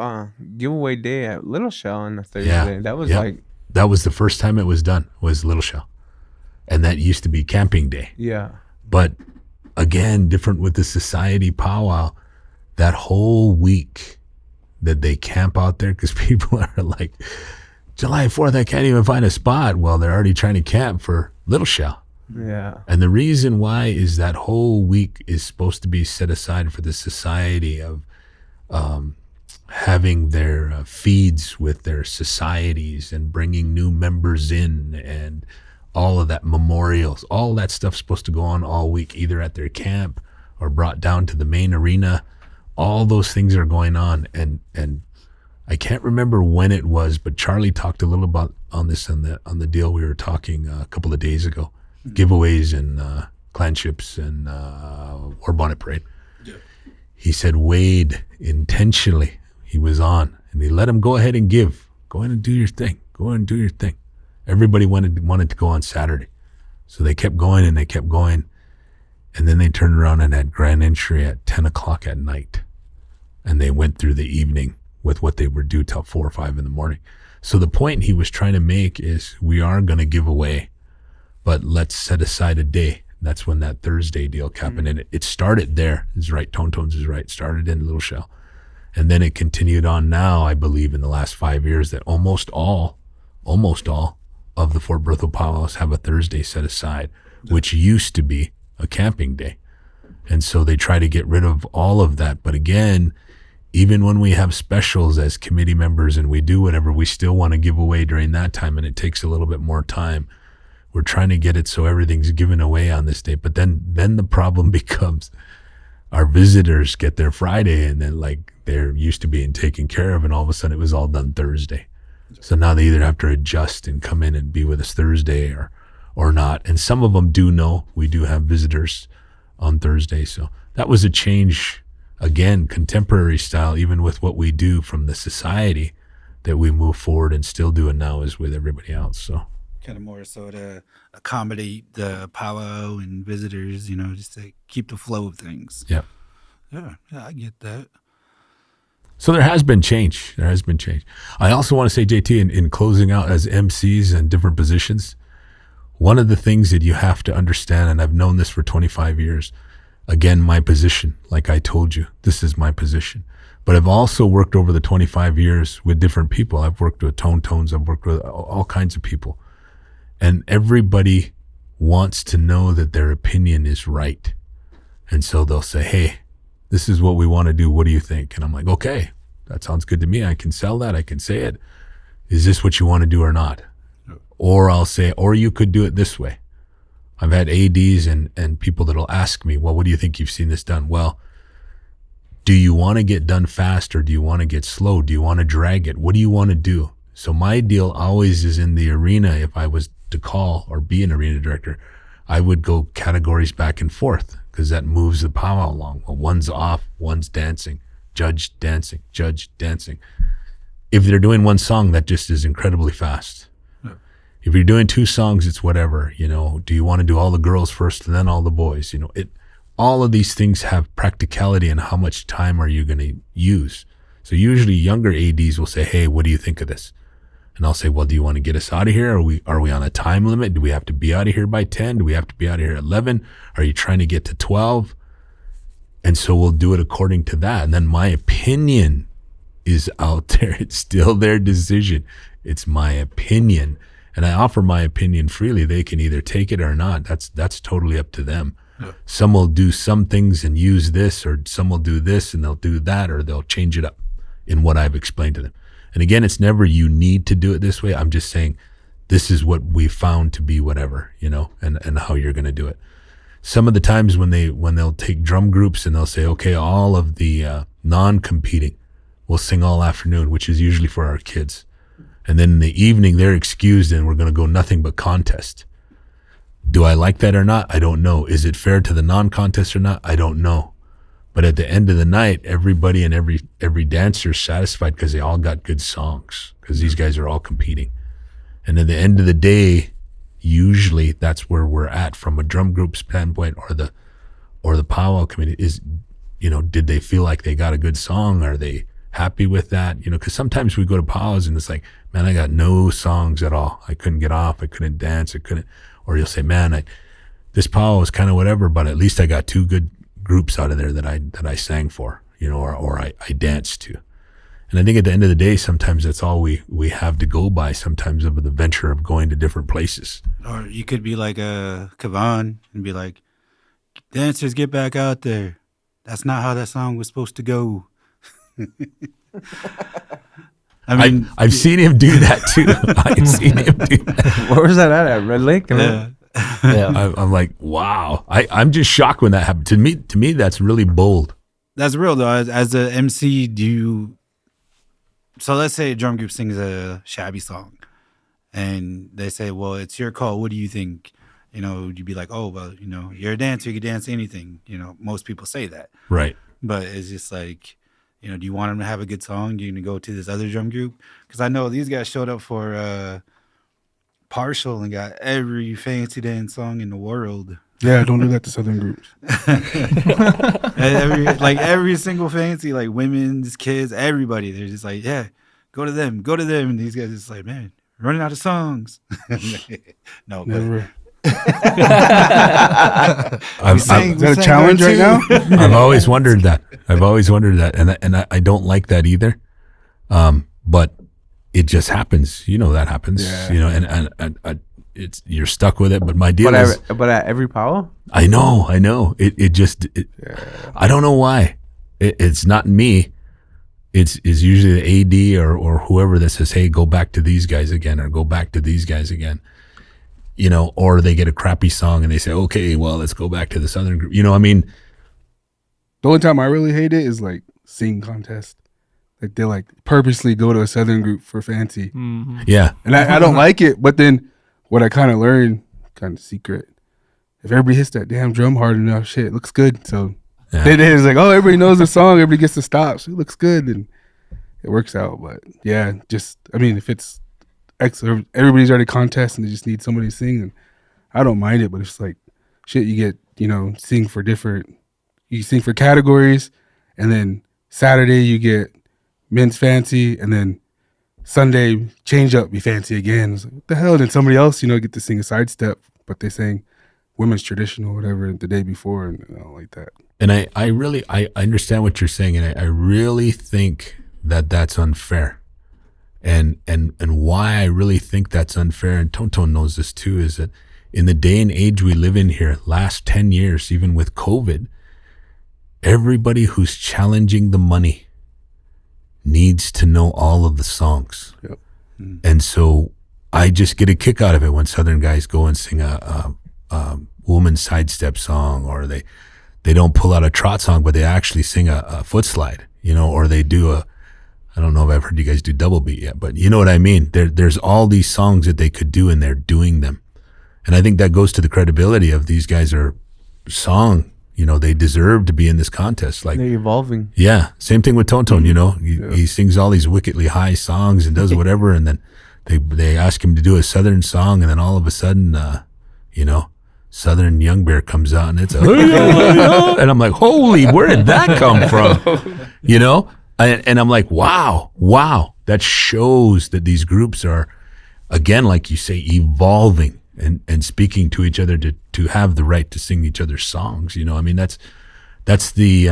giveaway day at Little Shell on a Thursday. Yeah, That was yeah. like, That was the first time it was done, was Little Shell. And that used to be camping day. yeah. But again, different with the society powwow, that whole week that they camp out there, because people are like, July 4th, I can't even find a spot. Well, they're already trying to camp for Little Shell. Yeah. And the reason why is that whole week is supposed to be set aside for the society of having their feeds with their societies and bringing new members in and all of that, memorials, all that stuff's supposed to go on all week, either at their camp or brought down to the main arena. All those things are going on. And I can't remember when it was, but Charlie talked a little about on this on the deal we were talking a couple of days ago. Giveaways and clanships and War Bonnet Parade. Yeah. He said Wade intentionally, he was on, and he let him go ahead and give. Go ahead and do your thing. Go ahead and do your thing. Everybody wanted to go on Saturday. So they kept going and they kept going. And then they turned around and had grand entry at 10 o'clock at night. And they went through the evening with what they were due till 4 or 5 in the morning. So the point he was trying to make is we are going to give away, but let's set aside a day. That's when that Thursday deal happened. And it started there. It's right. Tone Tones is right. It started in Little Shell. And then it continued on now, I believe, in the last 5 years that almost all of the Fort Berthold powwows have a Thursday set aside, which used to be a camping day. And so they try to get rid of all of that. But again, even when we have specials as committee members and we do whatever, we still want to give away during that time. And it takes a little bit more time. We're trying to get it so everything's given away on this day. But then the problem becomes our visitors get their Friday and then like they're used to being taken care of. And all of a sudden it was all done Thursday. So now they either have to adjust and come in and be with us Thursday or not. And some of them do know we do have visitors on Thursday. So that was a change, again, contemporary style, even with what we do from the society that we move forward and still doing now is with everybody else. So kind of more so to accommodate the powwow and visitors, just to keep the flow of things. yeah. Yeah, I get that. So there has been change. I also want to say, JT, in closing out as MCs and different positions, one of the things that you have to understand, and I've known this for 25 years, again, my position, like I told you, this is my position. But I've also worked over the 25 years with different people. I've worked with Tone Tones. I've worked with all kinds of people. And everybody wants to know that their opinion is right. And so they'll say, hey, this is what we want to do. What do you think? And I'm like, okay, that sounds good to me. I can sell that. I can say it. Is this what you want to do or not? Or I'll say, or you could do it this way. I've had ADs and people that'll ask me, well, what do you think you've seen this done? Well, do you want to get done fast or do you want to get slow? Do you want to drag it? What do you want to do? So my deal always is in the arena. If I was to call or be an arena director, I would go categories back and forth because that moves the powwow along. Well, one's off, one's dancing, judge dancing, judge dancing. If they're doing one song, that just is incredibly fast. Yeah. If you're doing 2 songs, it's whatever, do you want to do all the girls first and then all the boys? All of these things have practicality and how much time are you going to use? So usually younger ADs will say, hey, what do you think of this? And I'll say, well, do you want to get us out of here? Are we on a time limit? Do we have to be out of here by 10? Do we have to be out of here at 11? Are you trying to get to 12? And so we'll do it according to that. And then my opinion is out there. It's still their decision. It's my opinion. And I offer my opinion freely. They can either take it or not. That's totally up to them. Yeah. Some will do some things and use this, or some will do this and they'll do that, or they'll change it up in what I've explained to them. And again, it's never you need to do it this way. I'm just saying this is what we found to be whatever, and how you're going to do it. Some of the times when they'll take drum groups and they'll say, okay, all of the non-competing will sing all afternoon, which is usually for our kids. And then in the evening, they're excused and we're going to go nothing but contest. Do I like that or not? I don't know. Is it fair to the non-contest or not? I don't know. But at the end of the night, everybody and every dancer is satisfied because they all got good songs, because these guys are all competing. And at the end of the day, usually that's where we're at from a drum group standpoint, or the powwow committee is, did they feel like they got a good song? Are they happy with that? Because sometimes we go to powwows and it's like, man, I got no songs at all. I couldn't get off. I couldn't dance. Or you'll say, man, this powwow was kind of whatever, but at least I got 2 good groups out of there that I sang for, or I danced to. And I think at the end of the day, sometimes that's all we have to go by, sometimes, of the venture of going to different places. Or you could be like a Kavan and be like, dancers, get back out there. That's not how that song was supposed to go. I mean, I've seen him do that too. I've seen him do that. Where was that at Red Lake? yeah. I'm like, wow. I'm just shocked when that happened. To me, that's really bold. That's real though. As a MC, so let's say a drum group sings a shabby song and they say, well, it's your call. What do you think? You'd be like, oh, well, you're a dancer. You can dance anything. Most people say that. Right. But it's just like, do you want them to have a good song? Do you going to go to this other drum group? Because I know these guys showed up for Partial and got every fancy dance song in the world. Yeah, don't do that to Southern groups. every single fancy, like women's, kids, everybody. They're just like, yeah, go to them. And these guys just like, man, running out of songs. No, Never. Is that a challenge right now? I've always wondered that. And I don't like that either. But it just happens. That happens. Yeah. And it's, you're stuck with it. But my deal is, But at every powwow? I know. It just, I don't know why. It's not me. It's usually the AD or whoever that says, hey, go back to these guys again, or go back to these guys again. Or they get a crappy song and they say, okay, well, let's go back to the Southern group. I mean, The only time I really hate it is like singing contest. Like they like purposely go to a Southern group for fancy. Mm-hmm. yeah. And I don't like it. But then what I kind of learned, kind of secret, if everybody hits that damn drum hard enough, shit, it looks good. So Yeah. then it's like, oh, everybody knows the song. Everybody gets to stop. So it looks good. And it works out. But yeah, if it's everybody's already contest and they just need somebody to sing, and I don't mind it. But it's like, shit, you get, sing for you sing for categories. And then Saturday you get men's fancy, and then Sunday change up, be fancy again. It's like, what the hell? Then somebody else, get to sing a sidestep, but they sang women's traditional, whatever, the day before, and I don't like that. And I really understand what you're saying, and I really think that that's unfair. And why I really think that's unfair, and Tonton knows this too, is that in the day and age we live in here, last 10 years, even with COVID, everybody who's challenging the money needs to know all of the songs. Yep. And so I just get a kick out of it when Southern guys go and sing a woman's sidestep song, or they don't pull out a trot song, but they actually sing a foot slide, or they do I don't know if I've heard you guys do double beat yet, but you know what I mean? There's all these songs that they could do, and they're doing them. And I think that goes to the credibility of these guys are song, they deserve to be in this contest. Like, They're evolving. yeah, same thing with Tonton, he sings all these wickedly high songs and does whatever, and then they ask him to do a Southern song, and then all of a sudden, Southern Young Bear comes out, and it's and I'm like, holy, where did that come from? And I'm like, wow, that shows that these groups are, again, like you say, evolving and speaking to each other to have the right to sing each other's songs. I mean, that's the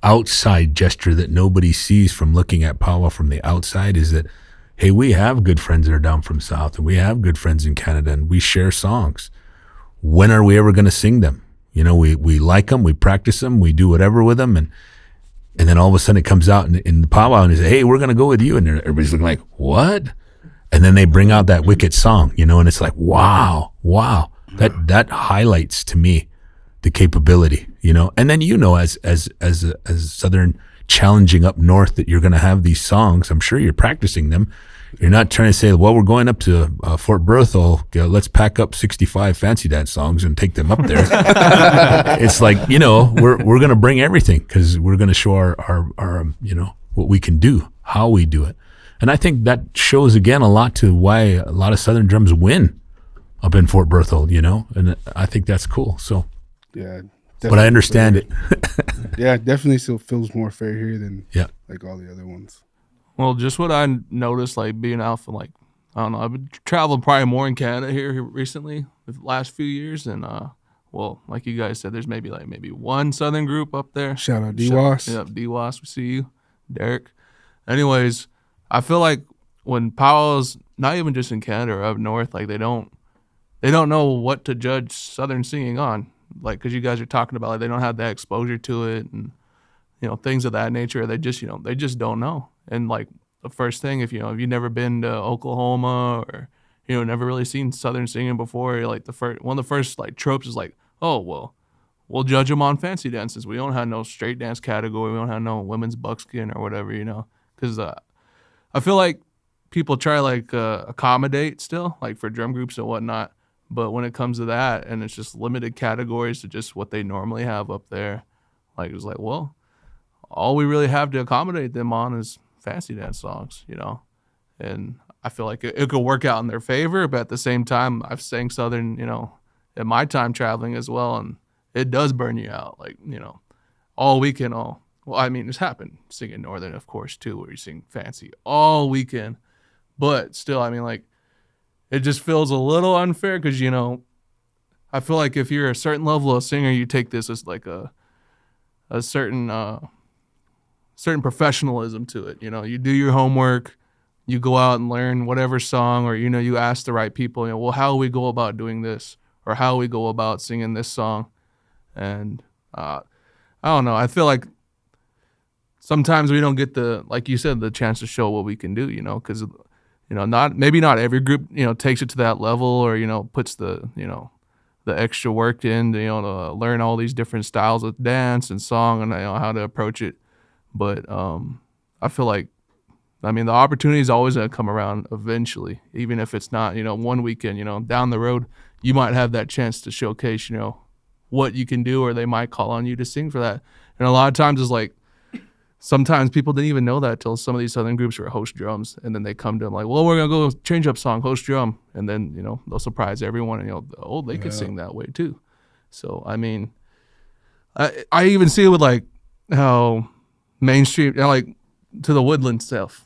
outside gesture that nobody sees from looking at powwow from the outside, is that, hey, we have good friends that are down from South, and we have good friends in Canada, and we share songs. When are we ever going to sing them? We like them, we practice them, we do whatever with them, and then all of a sudden it comes out in the powwow and they say, hey, we're going to go with you. And everybody's looking like, what? And then they bring out that wicked song, and it's like, wow. That highlights to me the capability, And then, as Southern challenging up north, that you're going to have these songs. I'm sure you're practicing them. You're not trying to say, well, we're going up to Fort Berthold. Let's pack up 65 fancy dance songs and take them up there. It's like, we're going to bring everything because we're going to show our what we can do, how we do it. And I think that shows again a lot to why a lot of Southern drums win up in Fort Berthold, and I think that's cool. So, Yeah. but I understand it. Yeah, definitely still feels more fair here than Yeah. like all the other ones. Well, just what I noticed, like being out for like, I don't know, I've been traveling probably more in Canada here recently, the last few years, and well, like you guys said, there's maybe one Southern group up there. Shout out DWAS. Yeah, DWAS, we see you, Derek. Anyways, I feel like when powwows, not even just in Canada or up north, like they don't know what to judge Southern singing on, like because you guys are talking about like they don't have that exposure to it and things of that nature. They just they just don't know. And like the first thing, if you've never been to Oklahoma or never really seen Southern singing before, like one of the first like tropes is like, oh well, we'll judge them on fancy dances. We don't have no straight dance category. We don't have no women's buckskin or whatever, because I feel like people try like accommodate still like for drum groups and whatnot, but when it comes to that and it's just limited categories to just what they normally have up there, like it's like, well, all we really have to accommodate them on is fancy dance songs, and I feel like it could work out in their favor, but at the same time, I've sang Southern, in my time traveling as well, and it does burn you out, like, all weekend, well, I mean, it's happened singing Northern, of course, too, where you sing fancy all weekend, but still, I mean, like, it just feels a little unfair because, I feel like if you're a certain level of singer, you take this as like a certain professionalism to it. You do your homework, you go out and learn whatever song, or you ask the right people. Well, how do we go about doing this, or how do we go about singing this song? And I don't know. I feel like sometimes we don't get like you said, the chance to show what we can do. Because not every group takes it to that level, or puts the extra work in to learn all these different styles of dance and song and how to approach it. But I feel like, I mean, the opportunity is always going to come around eventually, even if it's not, one weekend, down the road, you might have that chance to showcase, what you can do, or they might call on you to sing for that. And a lot of times it's like, sometimes people didn't even know that till some of these Southern groups were host drums. And then they come to them like, well, we're going to go change up song, host drum. And then, they'll surprise everyone and, they could sing that way too. So, I mean, I even see it with like how mainstream, like to the woodland stuff,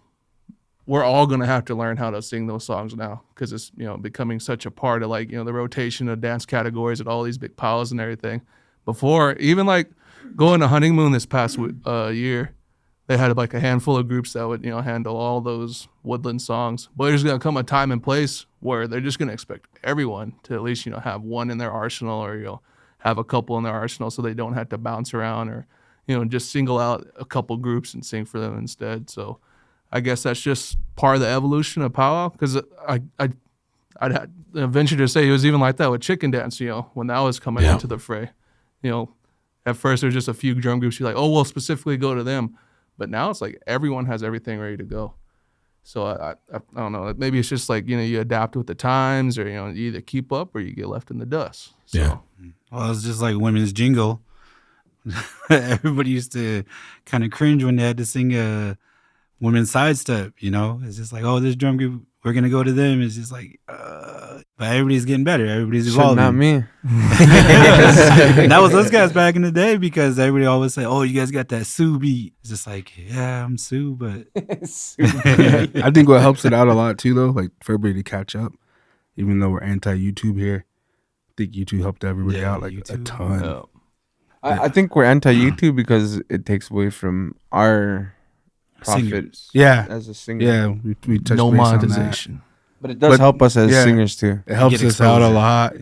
we're all going to have to learn how to sing those songs now because it's becoming such a part of like the rotation of dance categories and all these big powwows and everything. Before, even like going to Honeymoon this past year, they had like a handful of groups that would handle all those woodland songs. But there's going to come a time and place where they're just going to expect everyone to at least have one in their arsenal, or have a couple in their arsenal, so they don't have to bounce around, or just single out a couple groups and sing for them instead. So I guess that's just part of the evolution of powwow, because I'd venture to say it was even like that with chicken dance, when that was coming into the fray. At first there's just a few drum groups, you're like, oh, we'll specifically go to them. But now it's like everyone has everything ready to go. So I don't know, maybe it's just like, you adapt with the times, or, you either keep up or you get left in the dust. So. Yeah. Well, it's just like women's jingle. Everybody used to kind of cringe when they had to sing a women's sidestep, It's just like, oh, this drum group, we're going to go to them. It's just like, but everybody's getting better. Everybody's evolving. Not me. That was those guys back in the day, because everybody always say, oh, you guys got that Sue beat. It's just like, yeah, I'm Sue, but. I think what helps it out a lot too, though, like for everybody to catch up, even though we're anti-YouTube here, I think YouTube helped everybody out like YouTube. A ton. Yeah. I think we're anti-YouTube because it takes away from our profits. Yeah, as a singer. Yeah, we touched no base on monetization. that. But it does help us as singers too. It helps us out a lot,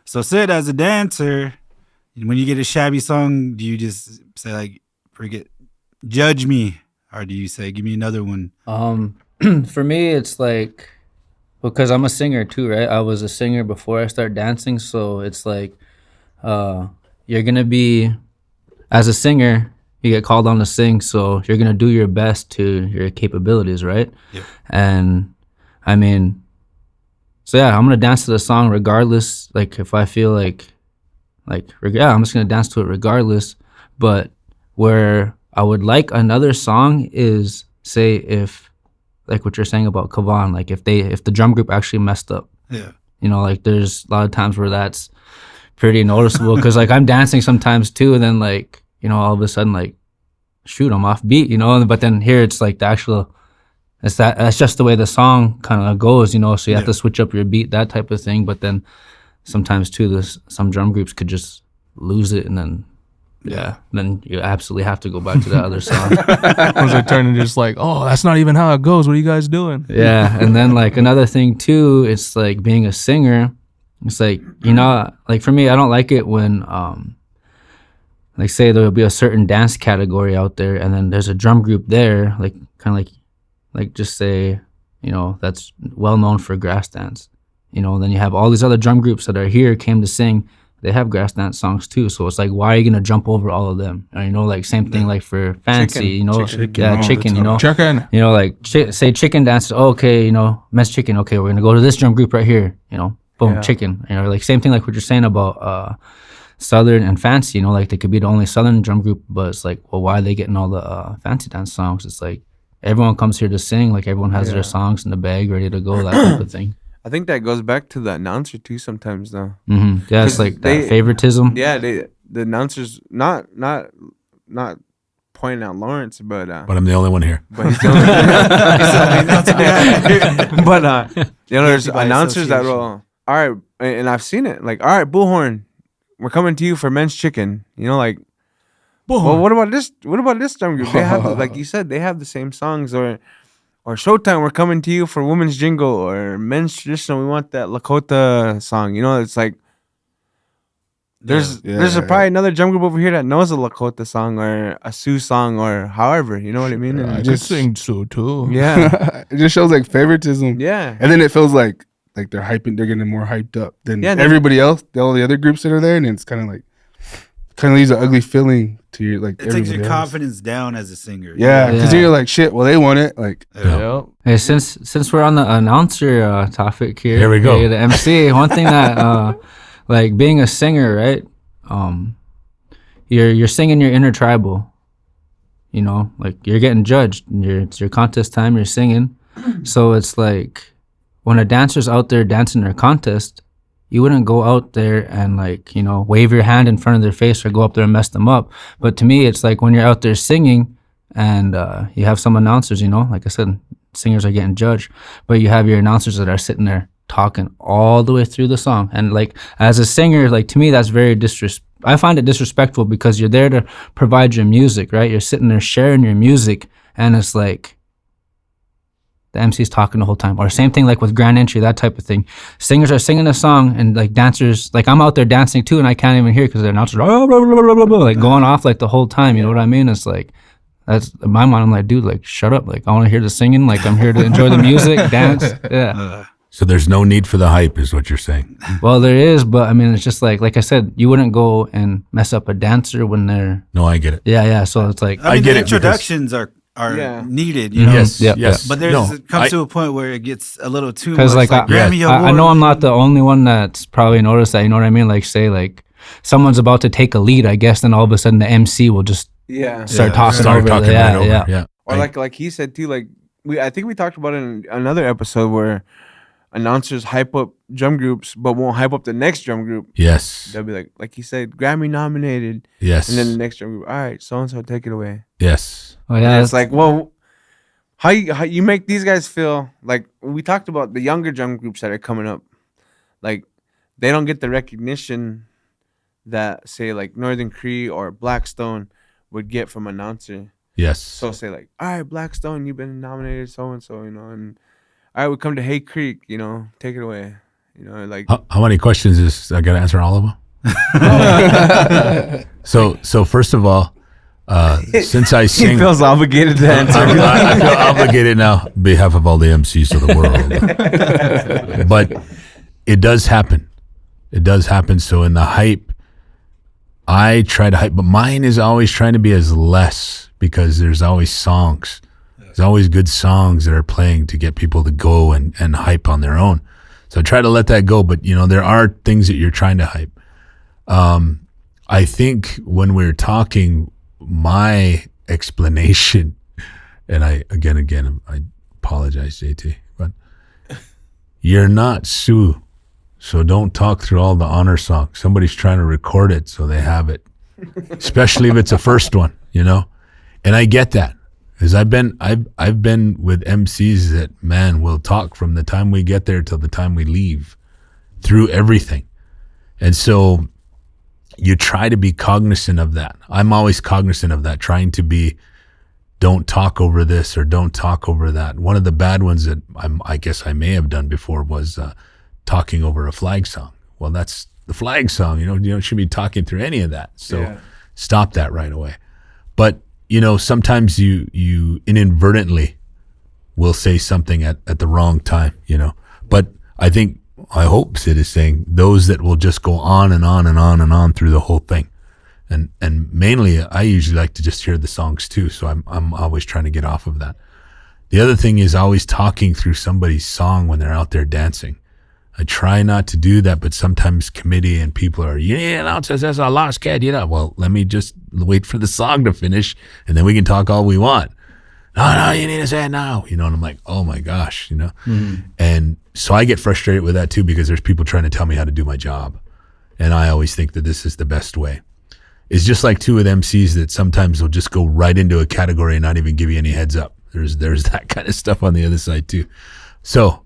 So Sid, as a dancer, when you get a shabby song, do you just say like, forget, judge me, or do you say, give me another one? For me, it's like, because I'm a singer too, right? I was a singer before I started dancing, so it's like, you're gonna be, as a singer, you get called on to sing, so you're gonna do your best to your capabilities, right? Yeah. And I mean, so yeah, I'm gonna dance to the song regardless. Like if I feel like yeah, I'm just gonna dance to it regardless. But where I would like another song is, say, if like what you're saying about Kavan, like if the drum group actually messed up. Yeah. You know, like there's a lot of times where that's pretty noticeable because like I'm dancing sometimes too, and then like, you know, all of a sudden like, shoot, I'm off beat, you know. But then here it's like the actual, that's just the way the song kind of goes, you know. So you have to switch up your beat, that type of thing. But then sometimes too, some drum groups could just lose it, and then then you absolutely have to go back to that other song. Once I turn and just like, oh, that's not even how it goes. What are you guys doing? Yeah, and then like another thing too, it's like being a singer. It's like, you know, like for me, I don't like it when like say there'll be a certain dance category out there, and then there's a drum group there, like kind of like just say, you know, that's well known for grass dance. You know, then you have all these other drum groups that are here came to sing. They have grass dance songs too, so it's like, why are you gonna jump over all of them? And, you know, like same thing like for fancy, Chicken. you know, Chicken. chicken, you know, Chicken. you know, like say chicken dance. Oh, okay, you know, men's chicken. Okay, we're gonna go to this drum group right here. You know, boom, Yeah. chicken. You know, like same thing like what you're saying about Southern and fancy. You know, like they could be the only Southern drum group, but it's like, well, why are they getting all the fancy dance songs? It's like everyone comes here to sing. Like everyone has their songs in the bag ready to go, that type of thing. I think that goes back to the announcer too sometimes though. Yeah, it's like that favoritism. Yeah, the announcers not pointing out Lawrence, but I'm the only one here. but he's the only, but you know, there's by announcers that association. will, all right, and I've seen it, like, all right, Bullhorn, we're coming to you for men's chicken, you know, like, well, what about this drum group? They have like you said, they have the same songs. Or Showtime, we're coming to you for women's jingle, or men's traditional, we want that Lakota song. You know, it's like there's probably another drum group over here that knows a Lakota song or a Sioux song or however, you know what I mean? I And just sing so too. yeah, It just shows like favoritism. yeah, And then it feels like they're getting more hyped up than Yeah, everybody else, all the other groups that are there, and it's kind of leaves an ugly feeling to you, like It takes everybody your else. confidence down as a singer. Yeah, because Yeah. you're like, shit. Well, they want it. Like, Yep. Hey, since we're on the announcer topic here, Here we go. hey, the MC. One thing that like being a singer, right? You're singing your inner tribal. You know, like you're getting judged. It's your contest time. You're singing, so it's like when a dancer's out there dancing their contest, you wouldn't go out there and like, you know, wave your hand in front of their face or go up there and mess them up. But to me, it's like when you're out there singing and you have some announcers, you know, like I said, singers are getting judged, but you have your announcers that are sitting there talking all the way through the song. And like as a singer, like to me, that's very I find it disrespectful because you're there to provide your music, right? You're sitting there sharing your music, and it's like the MC's talking the whole time. Or same thing like with grand entry, that type of thing. Singers are singing a song, and like dancers, like I'm out there dancing too, and I can't even hear because the announcers are blah, blah, blah, blah, blah, like going off like the whole time. You know what I mean? It's like, that's in my mind. I'm like, dude, like shut up. Like I want to hear the singing. Like I'm here to enjoy the music, dance. Yeah. So there's no need for the hype, is what you're saying. Well, there is, but I mean, it's just like I said, you wouldn't go and mess up a dancer when they're. No, I get it. Yeah. So it's like. I mean, get the it because- introductions are Yeah. needed, you know. Yes, Yep, yes. But there's No, it comes to a point where it gets a little too much. Because like, Grammy I know Award. I'm not the only one that's probably noticed that. You know what I mean? Like say like someone's about to take a lead, I guess, then all of a sudden the MC will just yeah. start talking Start over. talking Yeah, right over. yeah. Yeah. Or like he said too, like I think we talked about it in another episode where announcers hype up drum groups but won't hype up the next drum group. Yes. They'll be like he said, Grammy nominated, Yes. and then the next drum group, all right, so and so, take it away. Yes. Oh And yeah. it's like, well, how you make these guys feel? Like we talked about the younger drum groups that are coming up, like they don't get the recognition that say like Northern Cree or Blackstone would get from announcer. Yes. So say like, all right, Blackstone, you've been nominated, so and so, you know, and all right, we come to Hay Creek, you know, take it away, you know, like How many questions is I got to answer all of them? So first of all, since I he sing, feels obligated to answer. I feel obligated now on behalf of all the MCs of the world. But it does happen. It does happen. So in the hype, I try to hype, but mine is always trying to be as less because there's always songs. There's always good songs that are playing to get people to go and hype on their own. So I try to let that go, but there are things that you're trying to hype. I think when we're talking, my explanation, and I apologize, JT, but you're not Sue, so don't talk through all the honor songs. Somebody's trying to record it so they have it, especially if it's a first one, And I get that, because I've been with MCs that, man, will talk from the time we get there till the time we leave, through everything, and so you try to be cognizant of that. I'm always cognizant of that, trying to be, don't talk over this or don't talk over that. One of the bad ones that I guess I may have done before was talking over a flag song. Well, that's the flag song. You shouldn't be talking through any of that. So stop that right away. But, sometimes you inadvertently will say something at the wrong time, But I hope Sid is saying those that will just go on and on and on and on through the whole thing. And mainly, I usually like to just hear the songs too, so I'm always trying to get off of that. The other thing is always talking through somebody's song when they're out there dancing. I try not to do that, but sometimes committee and people are, announce this as a lost cat, Well, let me just wait for the song to finish, and then we can talk all we want. No, you need to say it now, And I'm like, oh my gosh, And so I get frustrated with that too, because there's people trying to tell me how to do my job, and I always think that this is the best way. It's just like too with MCs that sometimes they'll just go right into a category and not even give you any heads up. There's that kind of stuff on the other side too. So,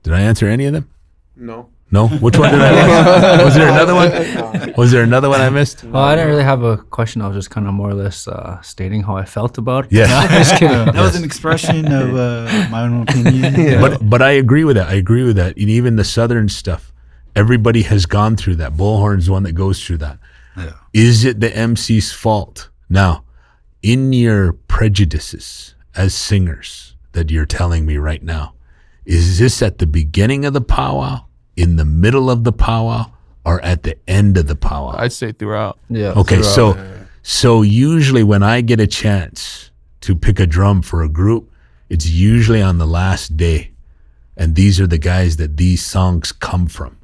did I answer any of them? No. No? Which one did I miss? Was there another one? Was there another one I missed? Well, I didn't really have a question. I was just kind of more or less stating how I felt about it. Yeah. No, just kidding. That was an expression of my own opinion. But I agree with that. And even the Southern stuff, everybody has gone through that. Bullhorn's one that goes through that. Yeah. Is it the MC's fault? Now, in your prejudices as singers that you're telling me right now, is this at the beginning of the powwow, in the middle of the powwow, or at the end of the powwow? I'd say throughout. Yeah. Okay, so usually when I get a chance to pick a drum for a group, it's usually on the last day. And these are the guys that these songs come from.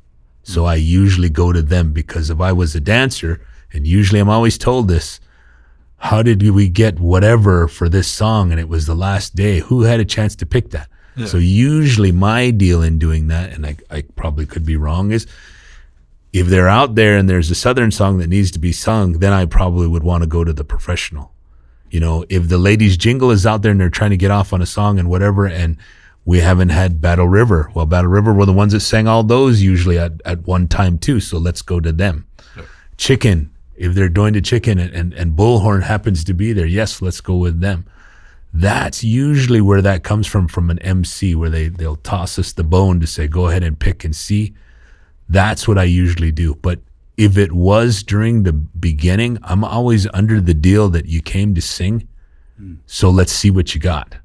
So I usually go to them, because if I was a dancer, and usually I'm always told this, how did we get whatever for this song and it was the last day? Who had a chance to pick that? Yeah. So usually my deal in doing that, and I probably could be wrong, is if they're out there and there's a Southern song that needs to be sung, then I probably would want to go to the professional. If the ladies' jingle is out there and they're trying to get off on a song and whatever, and we haven't had Battle River. Well, Battle River were the ones that sang all those usually at one time too, so let's go to them. Yep. Chicken, if they're going to Chicken and Bullhorn happens to be there, yes, let's go with them. That's usually where that comes from an MC, where they'll toss us the bone to say, go ahead and pick and see. That's what I usually do. But if it was during the beginning, I'm always under the deal that you came to sing, so let's see what you got.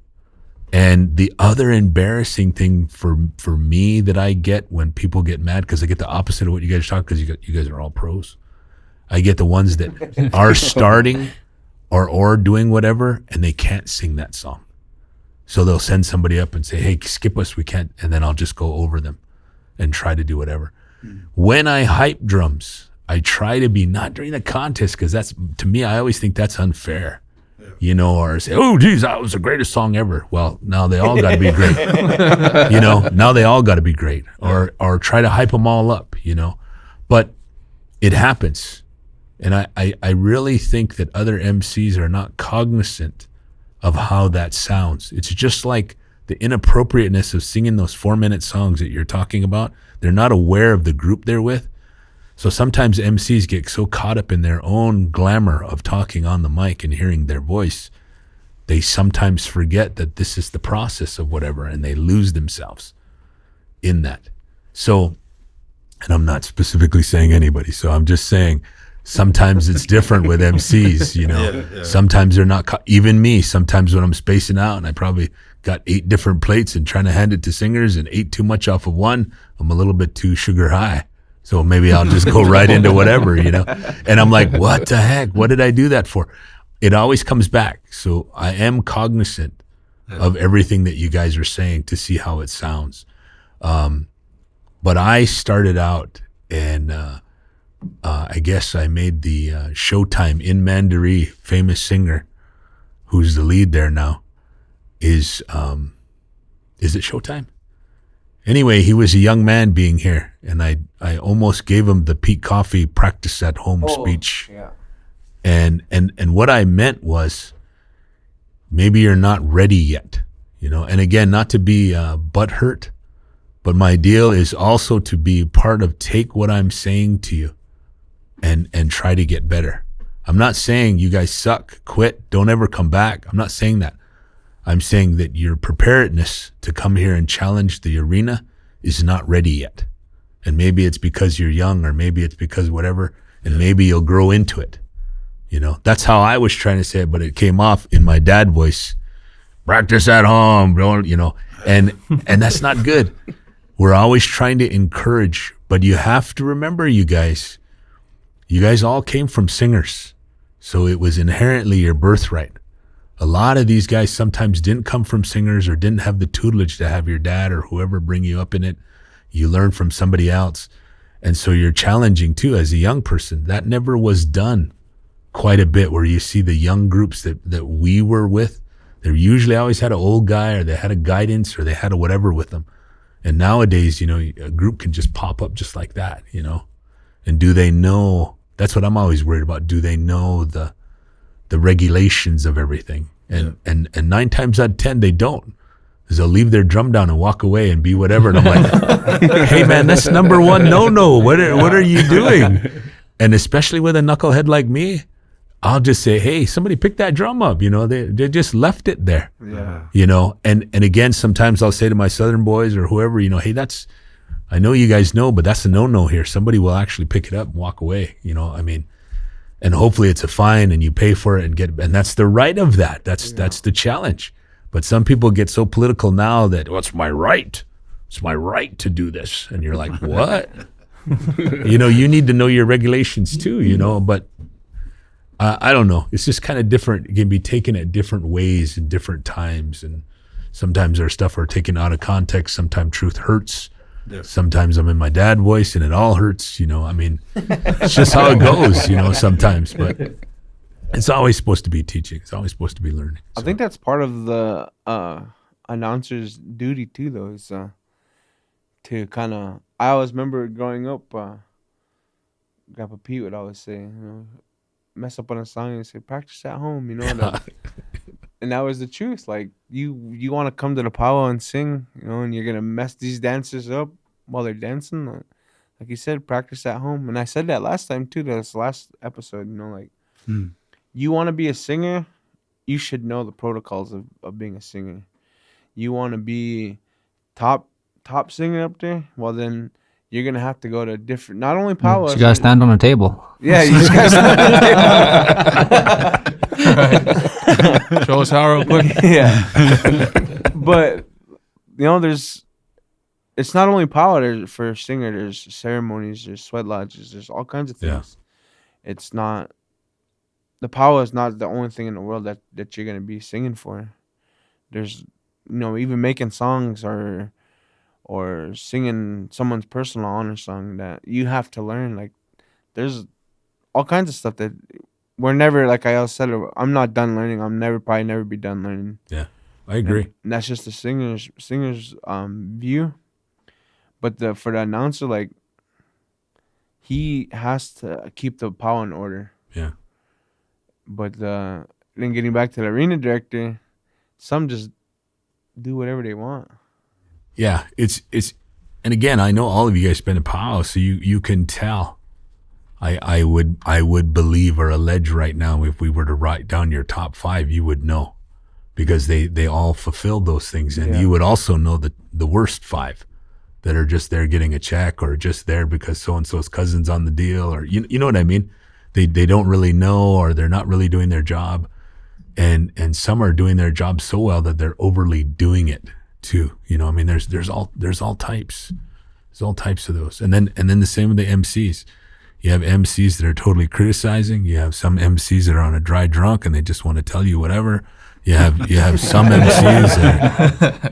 And the other embarrassing thing for me that I get when people get mad, because I get the opposite of what you guys talk, because you guys are all pros. I get the ones that are starting or doing whatever, and they can't sing that song. So they'll send somebody up and say, hey, skip us, we can't. And then I'll just go over them and try to do whatever. When I hype drums, I try to be not during the contest, because that's, to me, I always think that's unfair. Or say, oh, geez, that was the greatest song ever. Well, now they all got to be great. Now they all got to be great. Or try to hype them all up, But it happens. And I really think that other MCs are not cognizant of how that sounds. It's just like the inappropriateness of singing those 4-minute songs that you're talking about. They're not aware of the group they're with. So sometimes MCs get so caught up in their own glamour of talking on the mic and hearing their voice, they sometimes forget that this is the process of whatever, and they lose themselves in that. So, and I'm not specifically saying anybody, so I'm just saying sometimes it's different with MCs, Sometimes they're not, even me, sometimes when I'm spacing out and I probably got 8 different plates and trying to hand it to singers and ate too much off of one, I'm a little bit too sugar high. So maybe I'll just go right into whatever, And I'm like, what the heck? What did I do that for? It always comes back. So I am cognizant of everything that you guys are saying to see how it sounds. But I started out and I guess I made the Showtime in Mandaree famous singer, who's the lead there now, is it Showtime? Anyway, he was a young man being here, and I almost gave him the Pete Coffey practice at home speech. Yeah. And what I meant was, maybe you're not ready yet, you know. And again, not to be butthurt, but my deal is also to be part of take what I'm saying to you and try to get better. I'm not saying you guys suck, quit, don't ever come back. I'm not saying that. I'm saying that your preparedness to come here and challenge the arena is not ready yet. And maybe it's because you're young, or maybe it's because whatever, and maybe you'll grow into it. You know, that's how I was trying to say it, but it came off in my dad voice. Practice at home, bro, you know, and that's not good. We're always trying to encourage, but you have to remember, you guys all came from singers. So it was inherently your birthright. A lot of these guys sometimes didn't come from singers or didn't have the tutelage to have your dad or whoever bring you up in it. You learn from somebody else. And so you're challenging too as a young person. That never was done quite a bit, where you see the young groups that we were with. They usually always had an old guy, or they had a guidance, or they had a whatever with them. And nowadays, you know, a group can just pop up just like that, you know. And do they know? That's what I'm always worried about. Do they know the regulations of everything? And 9 times out of 10 they don't. Because they'll leave their drum down and walk away and be whatever. And I'm like, hey man, that's number one no. What are you doing? And especially with a knucklehead like me, I'll just say, hey, somebody pick that drum up. You know, they just left it there. Yeah. You know, and again, sometimes I'll say to my Southern boys or whoever, you know, hey, I know you guys know, but that's a no here. Somebody will actually pick it up and walk away. You know, I mean, and hopefully it's a fine and you pay for it and that's the right of that. That's the challenge. But some people get so political now that, well, it's my right. It's my right to do this. And you're like, what? You know, you need to know your regulations too, you know, but I don't know. It's just kind of different. It can be taken at different ways in different times. And sometimes our stuff are taken out of context. Sometimes truth hurts. Yeah. Sometimes I'm in my dad voice and it all hurts, you know. I mean, it's just how it goes, you know, sometimes. But it's always supposed to be teaching. It's always supposed to be learning. So. I think that's part of the announcer's duty too, though, is to kind of. I always remember growing up, Grandpa Pete would always say, you know, mess up on a song and say, practice at home, you know. And that was the truth. Like, you want to come to the powwow and sing, you know, and you're gonna mess these dancers up while they're dancing. Like you said, practice at home. And I said that last time too. This last episode, you know, like you want to be a singer, you should know the protocols of being a singer. You want to be top singer up there, well then you're gonna have to go to different, not only powwows. You gotta stand on a table. Yeah, you just gotta stand on a table. Right. Show us how real quick. Yeah. But you know, it's not only powwow for a singer. There's ceremonies, there's sweat lodges, there's all kinds of things. Yeah. It's not, the powwow is not the only thing in the world that you're gonna be singing for. There's, you know, even making songs or singing someone's personal honor song that you have to learn. Like, there's all kinds of stuff that we're never, like I always said, I'm not done learning. I'm probably never be done learning. Yeah, I agree. And that's just the singer's view. But for the announcer, like, he has to keep the powwow in order. Yeah. But then getting back to the arena director, some just do whatever they want. Yeah, it's and again, I know all of you guys been in powwow, so you can tell. I would believe or allege right now, if we were to write down your top 5, you would know, because they all fulfilled those things, and you would also know the worst 5 that are just there getting a check, or just there because so and so's cousin's on the deal, or you know what I mean. They don't really know, or they're not really doing their job, and some are doing their job so well that they're overly doing it too. You know, I mean, there's all types. There's all types of those, and then the same with the MCs. You have MCs that are totally criticizing. You have some MCs that are on a dry drunk and they just want to tell you whatever. You have some MCs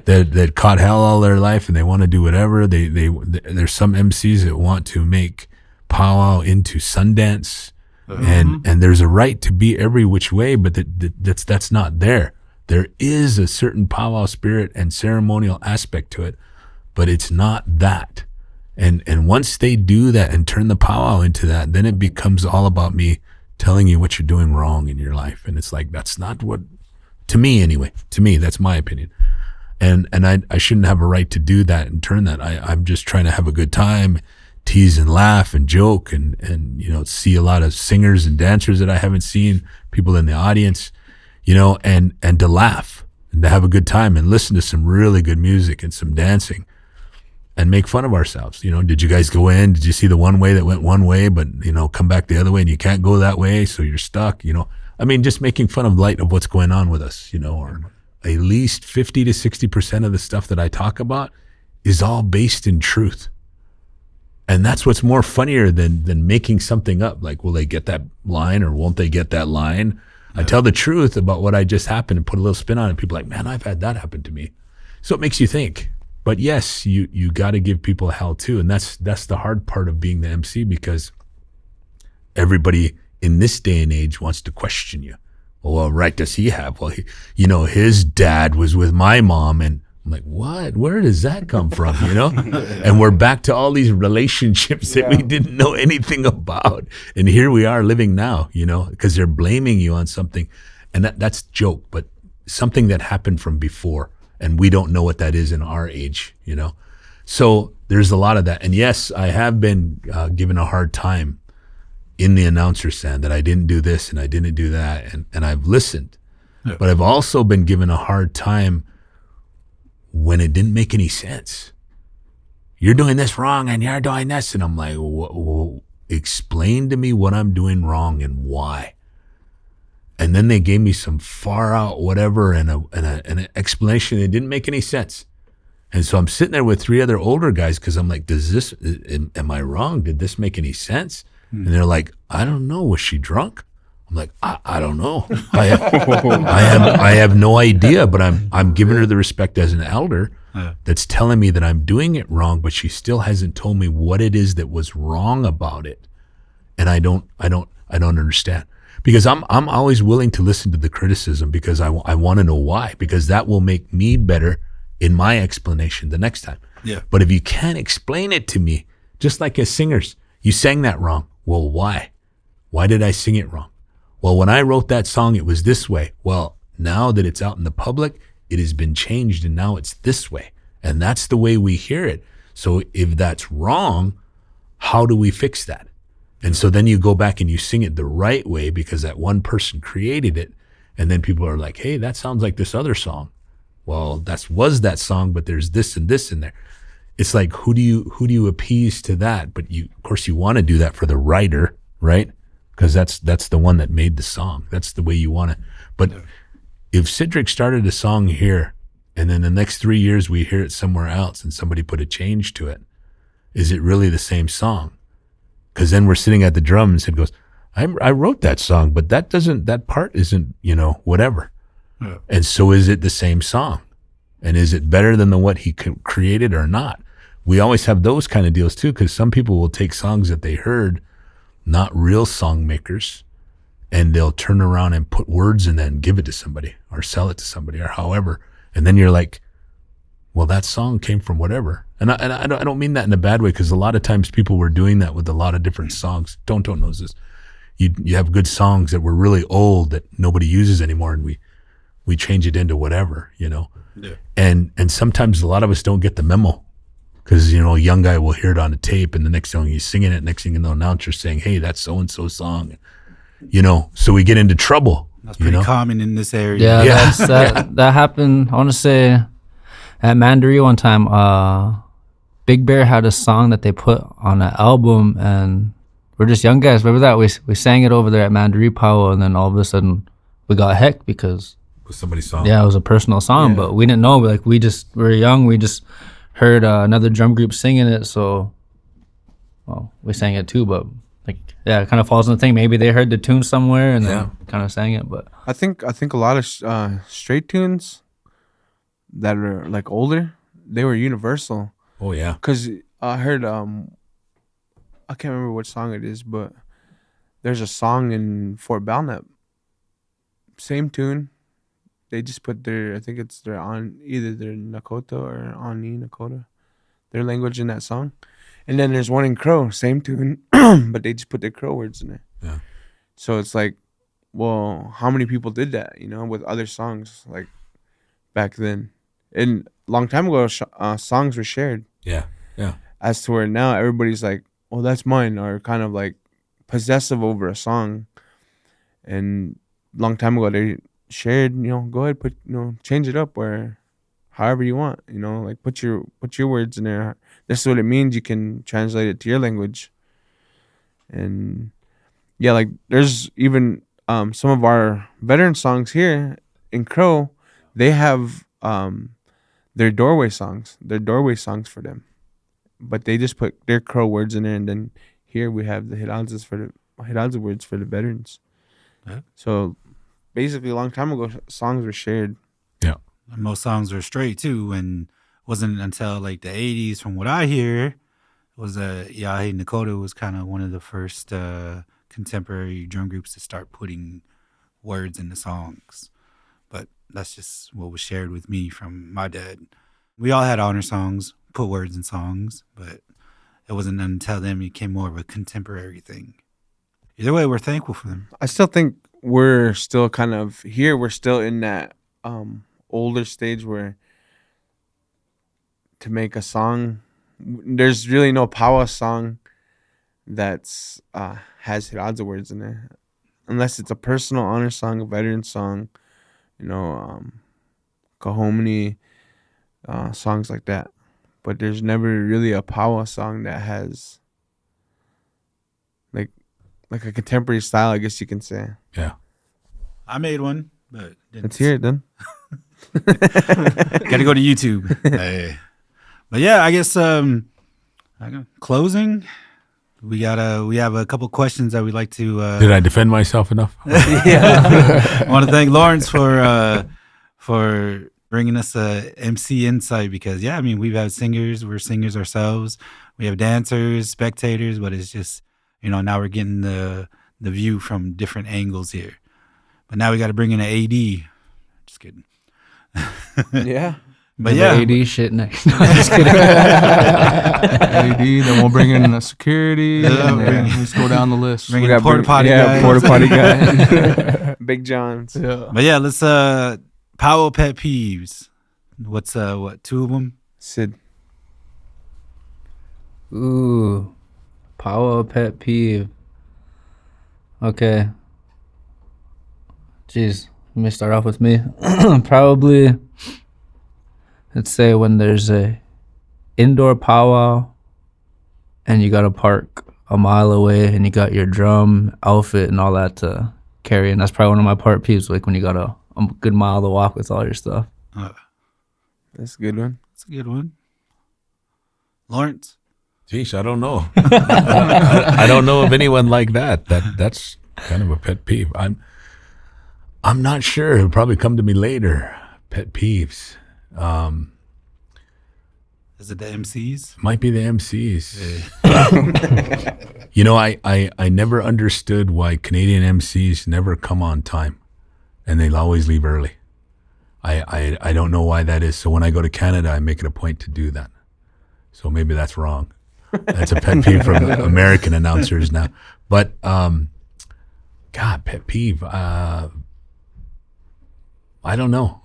that caught hell all their life and they want to do whatever. There's some MCs that want to make powwow into Sundance, and there's a right to be every which way, but that's not there. There is a certain powwow spirit and ceremonial aspect to it, but it's not that. And once they do that and turn the powwow into that, then it becomes all about me telling you what you're doing wrong in your life. And it's like, that's not what, to me anyway, that's my opinion. And I shouldn't have a right to do that and turn that. I'm just trying to have a good time, tease and laugh and joke and see a lot of singers and dancers that I haven't seen, people in the audience, and to laugh and to have a good time and listen to some really good music and some dancing and make fun of ourselves. Did you guys go in? Did you see the one way that went one way, but, come back the other way and you can't go that way, so you're stuck, just making fun of light of what's going on with us, or at least 50 to 60% of the stuff that I talk about is all based in truth. And that's what's more funnier than making something up. Like, will they get that line or won't they get that line? I tell the truth about what I just happened and put a little spin on it. People are like, man, I've had that happen to me. So it makes you think. But yes, you got to give people hell too. And that's the hard part of being the MC, because everybody in this day and age wants to question you. Well, what right does he have? Well, his dad was with my mom, and I'm like, what? Where does that come from? And we're back to all these relationships that we didn't know anything about. And here we are living now, because they're blaming you on something. And that's joke, but something that happened from before. And we don't know what that is in our age, So there's a lot of that. And yes, I have been given a hard time in the announcer stand that I didn't do this and I didn't do that. And I've listened. Yeah. But I've also been given a hard time when it didn't make any sense. You're doing this wrong and you're doing this. And I'm like, explain to me what I'm doing wrong and why. And then they gave me some far out whatever and an explanation that didn't make any sense. And so I'm sitting there with 3 other older guys because I'm like, am I wrong? Did this make any sense? And they're like, I don't know. Was she drunk? I'm like, I don't know. I have no idea, but I'm giving her the respect as an elder that's telling me that I'm doing it wrong, but she still hasn't told me what it is that was wrong about it. And I don't understand. Because I'm always willing to listen to the criticism because I want to know why, because that will make me better in my explanation the next time. Yeah. But if you can't explain it to me, just like as singers, you sang that wrong. Well, why? Why did I sing it wrong? Well, when I wrote that song, it was this way. Well, now that it's out in the public, it has been changed and now it's this way. And that's the way we hear it. So if that's wrong, how do we fix that? And so then you go back and you sing it the right way because that one person created it. And then people are like, hey, that sounds like this other song. Well, was that song, but there's this and this in there. It's like, who do you appease to that? But of course you want to do that for the writer, right? Because that's the one that made the song. That's the way you want it. But if Cedric started a song here and then the next 3 years we hear it somewhere else and somebody put a change to it, is it really the same song? Because then we're sitting at the drums and Sid goes, I wrote that song, but that part isn't, whatever. Yeah. And so is it the same song? And is it better than what he created or not? We always have those kind of deals too, because some people will take songs that they heard, not real song makers, and they'll turn around and put words in that and give it to somebody or sell it to somebody or however. And then you're like, well, that song came from whatever. And I don't mean that in a bad way, because a lot of times people were doing that with a lot of different songs. Don't knows this. You have good songs that were really old that nobody uses anymore, and we change it into whatever, Yeah. And sometimes a lot of us don't get the memo, because a young guy will hear it on a tape, and the next song he's singing it, next thing you know, the announcer's saying, hey, that's so and so song, So we get into trouble. That's pretty common in this area. Yeah. That happened. I want to say at Mandarin one time. Big Bear had a song that they put on an album, and we're just young guys. Remember that? We sang it over there at Mandarin Powwow, and then all of a sudden we got hecked because it was somebody's song. Yeah, it was a personal song, but we didn't know. Like we were young. We just heard another drum group singing it, so we sang it too. But like it kind of falls in the thing. Maybe they heard the tune somewhere and then kind of sang it. But I think a lot of straight tunes that are like older, they were universal. Oh yeah. Cause I heard I can't remember what song it is, but there's a song in Fort Belknap, same tune. They just put I think it's either their Nakota or Ani Nakota, their language in that song. And then there's one in Crow, same tune, but they just put their Crow words in it. Yeah. So it's like, well, how many people did that, with other songs like back then? And a long time ago, songs were shared. Yeah. Yeah. As to where now everybody's like, oh, that's mine, or kind of like possessive over a song. And long time ago, they shared, go ahead, change it up or however you want, like put your words in there. This is what it means. You can translate it to your language. And yeah, like there's even some of our veteran songs here in Crow, they have their doorway songs for them, but they just put their Crow words in there. And then here we have the Hidanza words for the veterans. Yeah. So basically, a long time ago, songs were shared. Yeah. Most songs were straight too, and wasn't until like the 80s, from what I hear, was Yahe Nakota was kind of one of the first contemporary drum groups to start putting words in the songs. But that's just what was shared with me from my dad. We all had honor songs, put words in songs, but it wasn't until then it became more of a contemporary thing. Either way, we're thankful for them. I still think we're still kind of here. We're still in that older stage where to make a song, there's really no powwow song that's has Hidanza words in it, unless it's a personal honor song, a veteran song, Kahominy, songs like that. But there's never really a powwow song that has like a contemporary style, I guess you can say. Yeah. I made one, but Let's hear it then. Got to go to YouTube. Hey. But yeah, I guess closing. We have a couple questions that we'd like to. Did I defend myself enough? I want to thank Lawrence for bringing us a MC insight, because we've had singers. We're singers ourselves. We have dancers, spectators, but it's just now we're getting the view from different angles here. But now we got to bring in an AD. Just kidding. Yeah. But AD shit next. Just kidding. AD, then we'll bring in a security. And then let's go down the list. Bring in a porta potty guy. Yeah, porta potty guy. Big John's. Yeah. But yeah, let's powwow pet peeves. What's two of them? Sid. Ooh, powwow pet peeve. Okay. Jeez, let me start off with me. Probably, let's say when there's a indoor powwow and you got to park a mile away and you got your drum outfit and all that to carry, and that's probably one of my part peeves, like when you got a good mile to walk with all your stuff. That's a good one. That's a good one. Lawrence? Jeez, I don't know. I don't know of anyone like that. That's kind of a pet peeve. I'm not sure. It'll probably come to me later. Pet peeves. Is it the MCs? Might be the MCs. I never understood why Canadian MCs never come on time, and they'll always leave early. I don't know why that is. So when I go to Canada, I make it a point to do that. So maybe that's wrong. That's a pet peeve from American announcers now. But pet peeve. I don't know.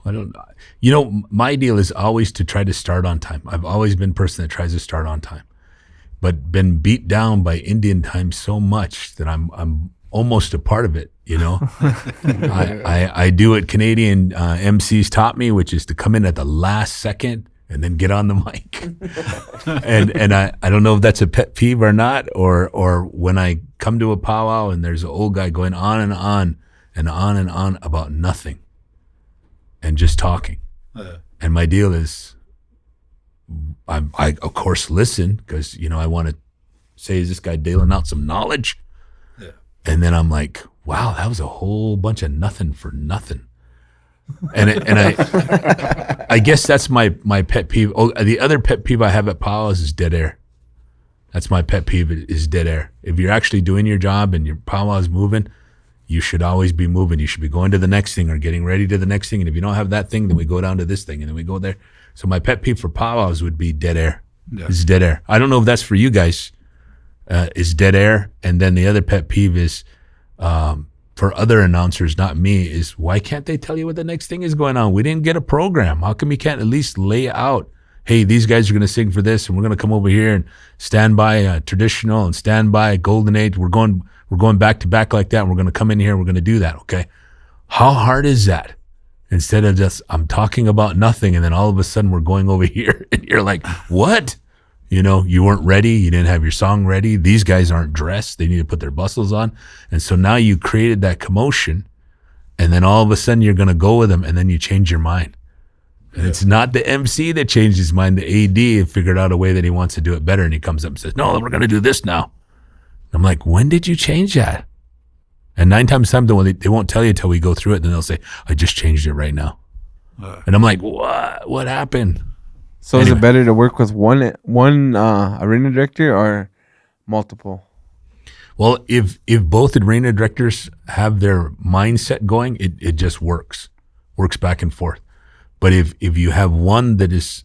My deal is always to try to start on time. I've always been a person that tries to start on time, but been beat down by Indian time so much that I'm almost a part of it. I do what Canadian MCs taught me, which is to come in at the last second and then get on the mic. and I don't know if that's a pet peeve or not, or when I come to a powwow and there's an old guy going on and on and on and on about nothing and just talking. And my deal is I of course listen, because I want to say, is this guy dealing out some knowledge And then I'm like, wow, that was a whole bunch of nothing for nothing. I guess that's my pet peeve. Oh, the other pet peeve I have at powwows is dead air. That's my pet peeve is dead air. If you're actually doing your job and your powwow is moving, you should always be moving. You should be going to the next thing or getting ready to the next thing. And if you don't have that thing, then we go down to this thing and then we go there. So my pet peeve for powwows would be dead air. Yeah. It's dead air. I don't know if that's for you guys. Is dead air. And then the other pet peeve is for other announcers, not me, is why can't they tell you what the next thing is going on? We didn't get a program. How come you can't at least lay out, hey, these guys are going to sing for this and we're going to come over here and stand by traditional and stand by golden age. We're going back to back like that. And we're going to come in here and we're going to do that. Okay. How hard is that? Instead of just, I'm talking about nothing. And then all of a sudden we're going over here and you're like, what? You know, you weren't ready. You didn't have your song ready. These guys aren't dressed. They need to put their bustles on. And so now you created that commotion. And then all of a sudden you're going to go with them and then you change your mind. And it's not the MC that changed his mind. The AD figured out a way that he wants to do it better. And he comes up and says, no, we're going to do this now. I'm like, when did you change that? And 9 times out of 10, they won't tell you until we go through it. Then they'll say, I just changed it right now. And I'm like, what? What happened? So anyway. Is it better to work with one arena director or multiple? Well, if both arena directors have their mindset going, it just works back and forth. But if you have one that is,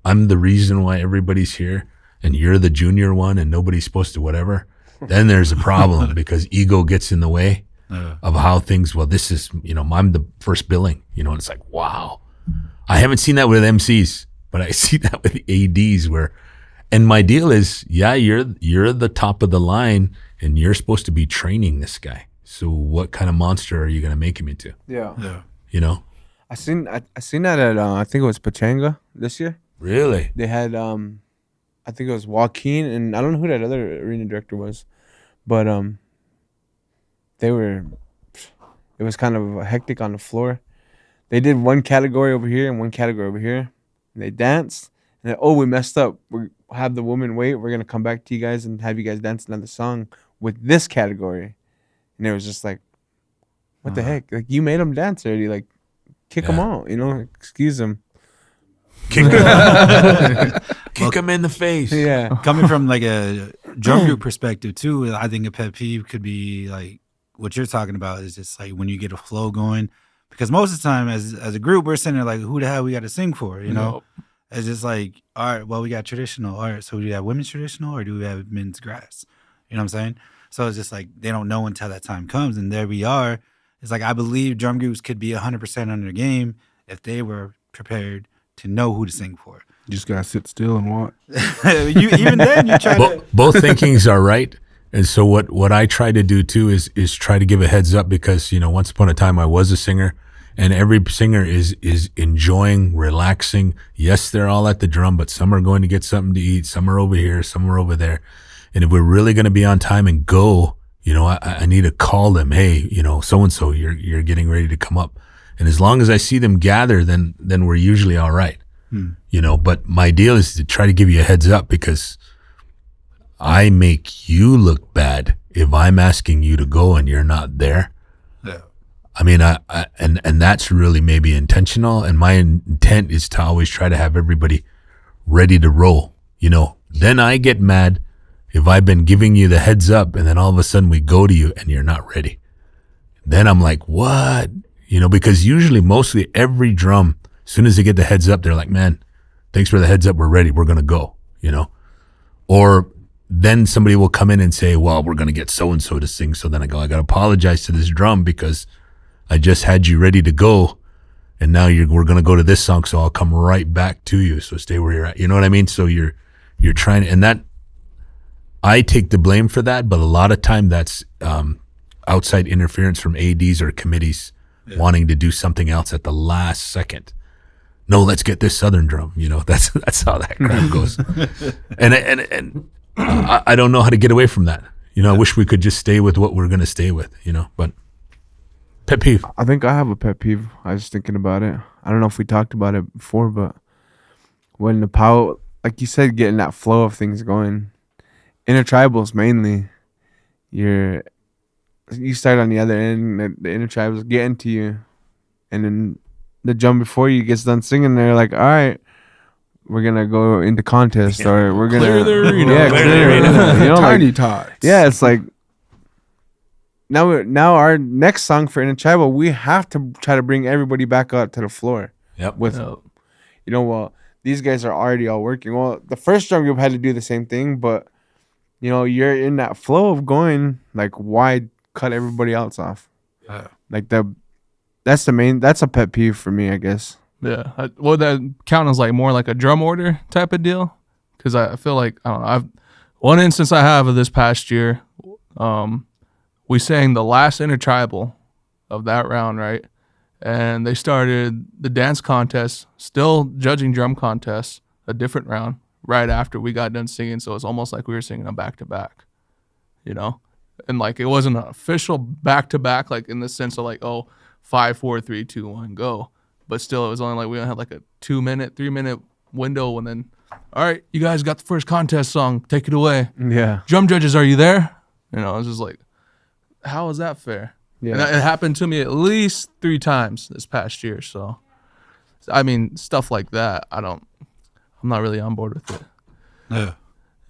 I'm the reason why everybody's here, and you're the junior one, and nobody's supposed to whatever, then there's a problem because ego gets in the way of how things. Well, this is, I'm the first billing, and it's like, wow, I haven't seen that with MCs. But I see that with ADs and my deal is, yeah, you're the top of the line and you're supposed to be training this guy. So what kind of monster are you going to make him into? Yeah. I seen that at, I think it was Pachanga this year. Really? They had, I think it was Joaquin and I don't know who that other arena director was, but, it was kind of hectic on the floor. They did one category over here and one category over here. They danced, and we messed up. We have the woman wait. We're gonna come back to you guys and have you guys dance another song with this category. And it was just like, what the heck? Like you made them dance already. Like, kick them out. Excuse them. Kick them in the face. Yeah. Coming from like a drum group perspective too, I think a pet peeve could be like what you're talking about is just like when you get a flow going. Because most of the time, as a group, we're sitting there like, who the hell we got to sing for, Nope. It's just like, all right, well, we got traditional. All right, so do we have women's traditional or do we have men's grass? You know what I'm saying? So it's just like they don't know until that time comes. And there we are. It's like I believe drum groups could be 100% on their game if they were prepared to know who to sing for. You just got to sit still and watch. Even then, you try to... Both thinkings are right. And so what I try to do too is try to give a heads up because, once upon a time I was a singer and every singer is enjoying, relaxing. Yes, they're all at the drum, but some are going to get something to eat. Some are over here, some are over there. And if we're really going to be on time and go, I need to call them. Hey, so-and-so, you're getting ready to come up. And as long as I see them gather, then we're usually all right. But my deal is to try to give you a heads up because I make you look bad if I'm asking you to go and you're not there. Yeah. I mean, and that's really maybe intentional. And my intent is to always try to have everybody ready to roll. Then I get mad if I've been giving you the heads up and then all of a sudden we go to you and you're not ready. Then I'm like, what? Because usually mostly every drum, as soon as they get the heads up, they're like, man, thanks for the heads up. We're ready. We're going to go, or then somebody will come in and say, well, we're going to get so-and-so to sing. So then I go, I got to apologize to this drum because I just had you ready to go. And now we're going to go to this song. So I'll come right back to you. So stay where you're at. You know what I mean? So you're trying to, and that I take the blame for that. But a lot of time that's outside interference from ADs or committees wanting to do something else at the last second. No, let's get this Southern drum. That's how that crap goes. And I don't know how to get away from that. I wish we could just stay with what we're going to stay with, but pet peeve. I think I have a pet peeve. I was thinking about it. I don't know if we talked about it before, but when the powwow, like you said, getting that flow of things going, intertribals mainly, you start on the other end, the inner tribe is getting to you, and then the drum before you gets done singing, they're like, all right, we're gonna go into contest, or we're gonna Clear their arena. yeah, Clear clear their their arena. arena. You know, Tiny like, tots. yeah, it's like now our next song for Inner Tribal, we have to try to bring everybody back out to the floor. Yep. With you know, well, these guys are already all working. Well, the first drum group had to do the same thing, but you know, you're in that flow of going, like, why cut everybody else off? Like that's a pet peeve for me, I guess. Yeah. Would that count as like more like a drum order type of deal? Because I feel like, I don't know, one instance I have of this past year, we sang the last intertribal of that round, right? And they started the dance contest, still judging drum contests, a different round right after we got done singing. So it's almost like we were singing a back to back, you know? And like it wasn't an official back to back, like in the sense of like, oh, 5, 4, 3, 2, 1, go. But still, it was only like we only had like a 2-minute, 3-minute window, and then, all right, you guys got the first contest song, take it away. Yeah. Drum judges, are you there? You know, it's just like, how is that fair? Yeah. And it happened to me at least 3 times this past year. So, I mean, stuff like that, I'm not really on board with it. Yeah.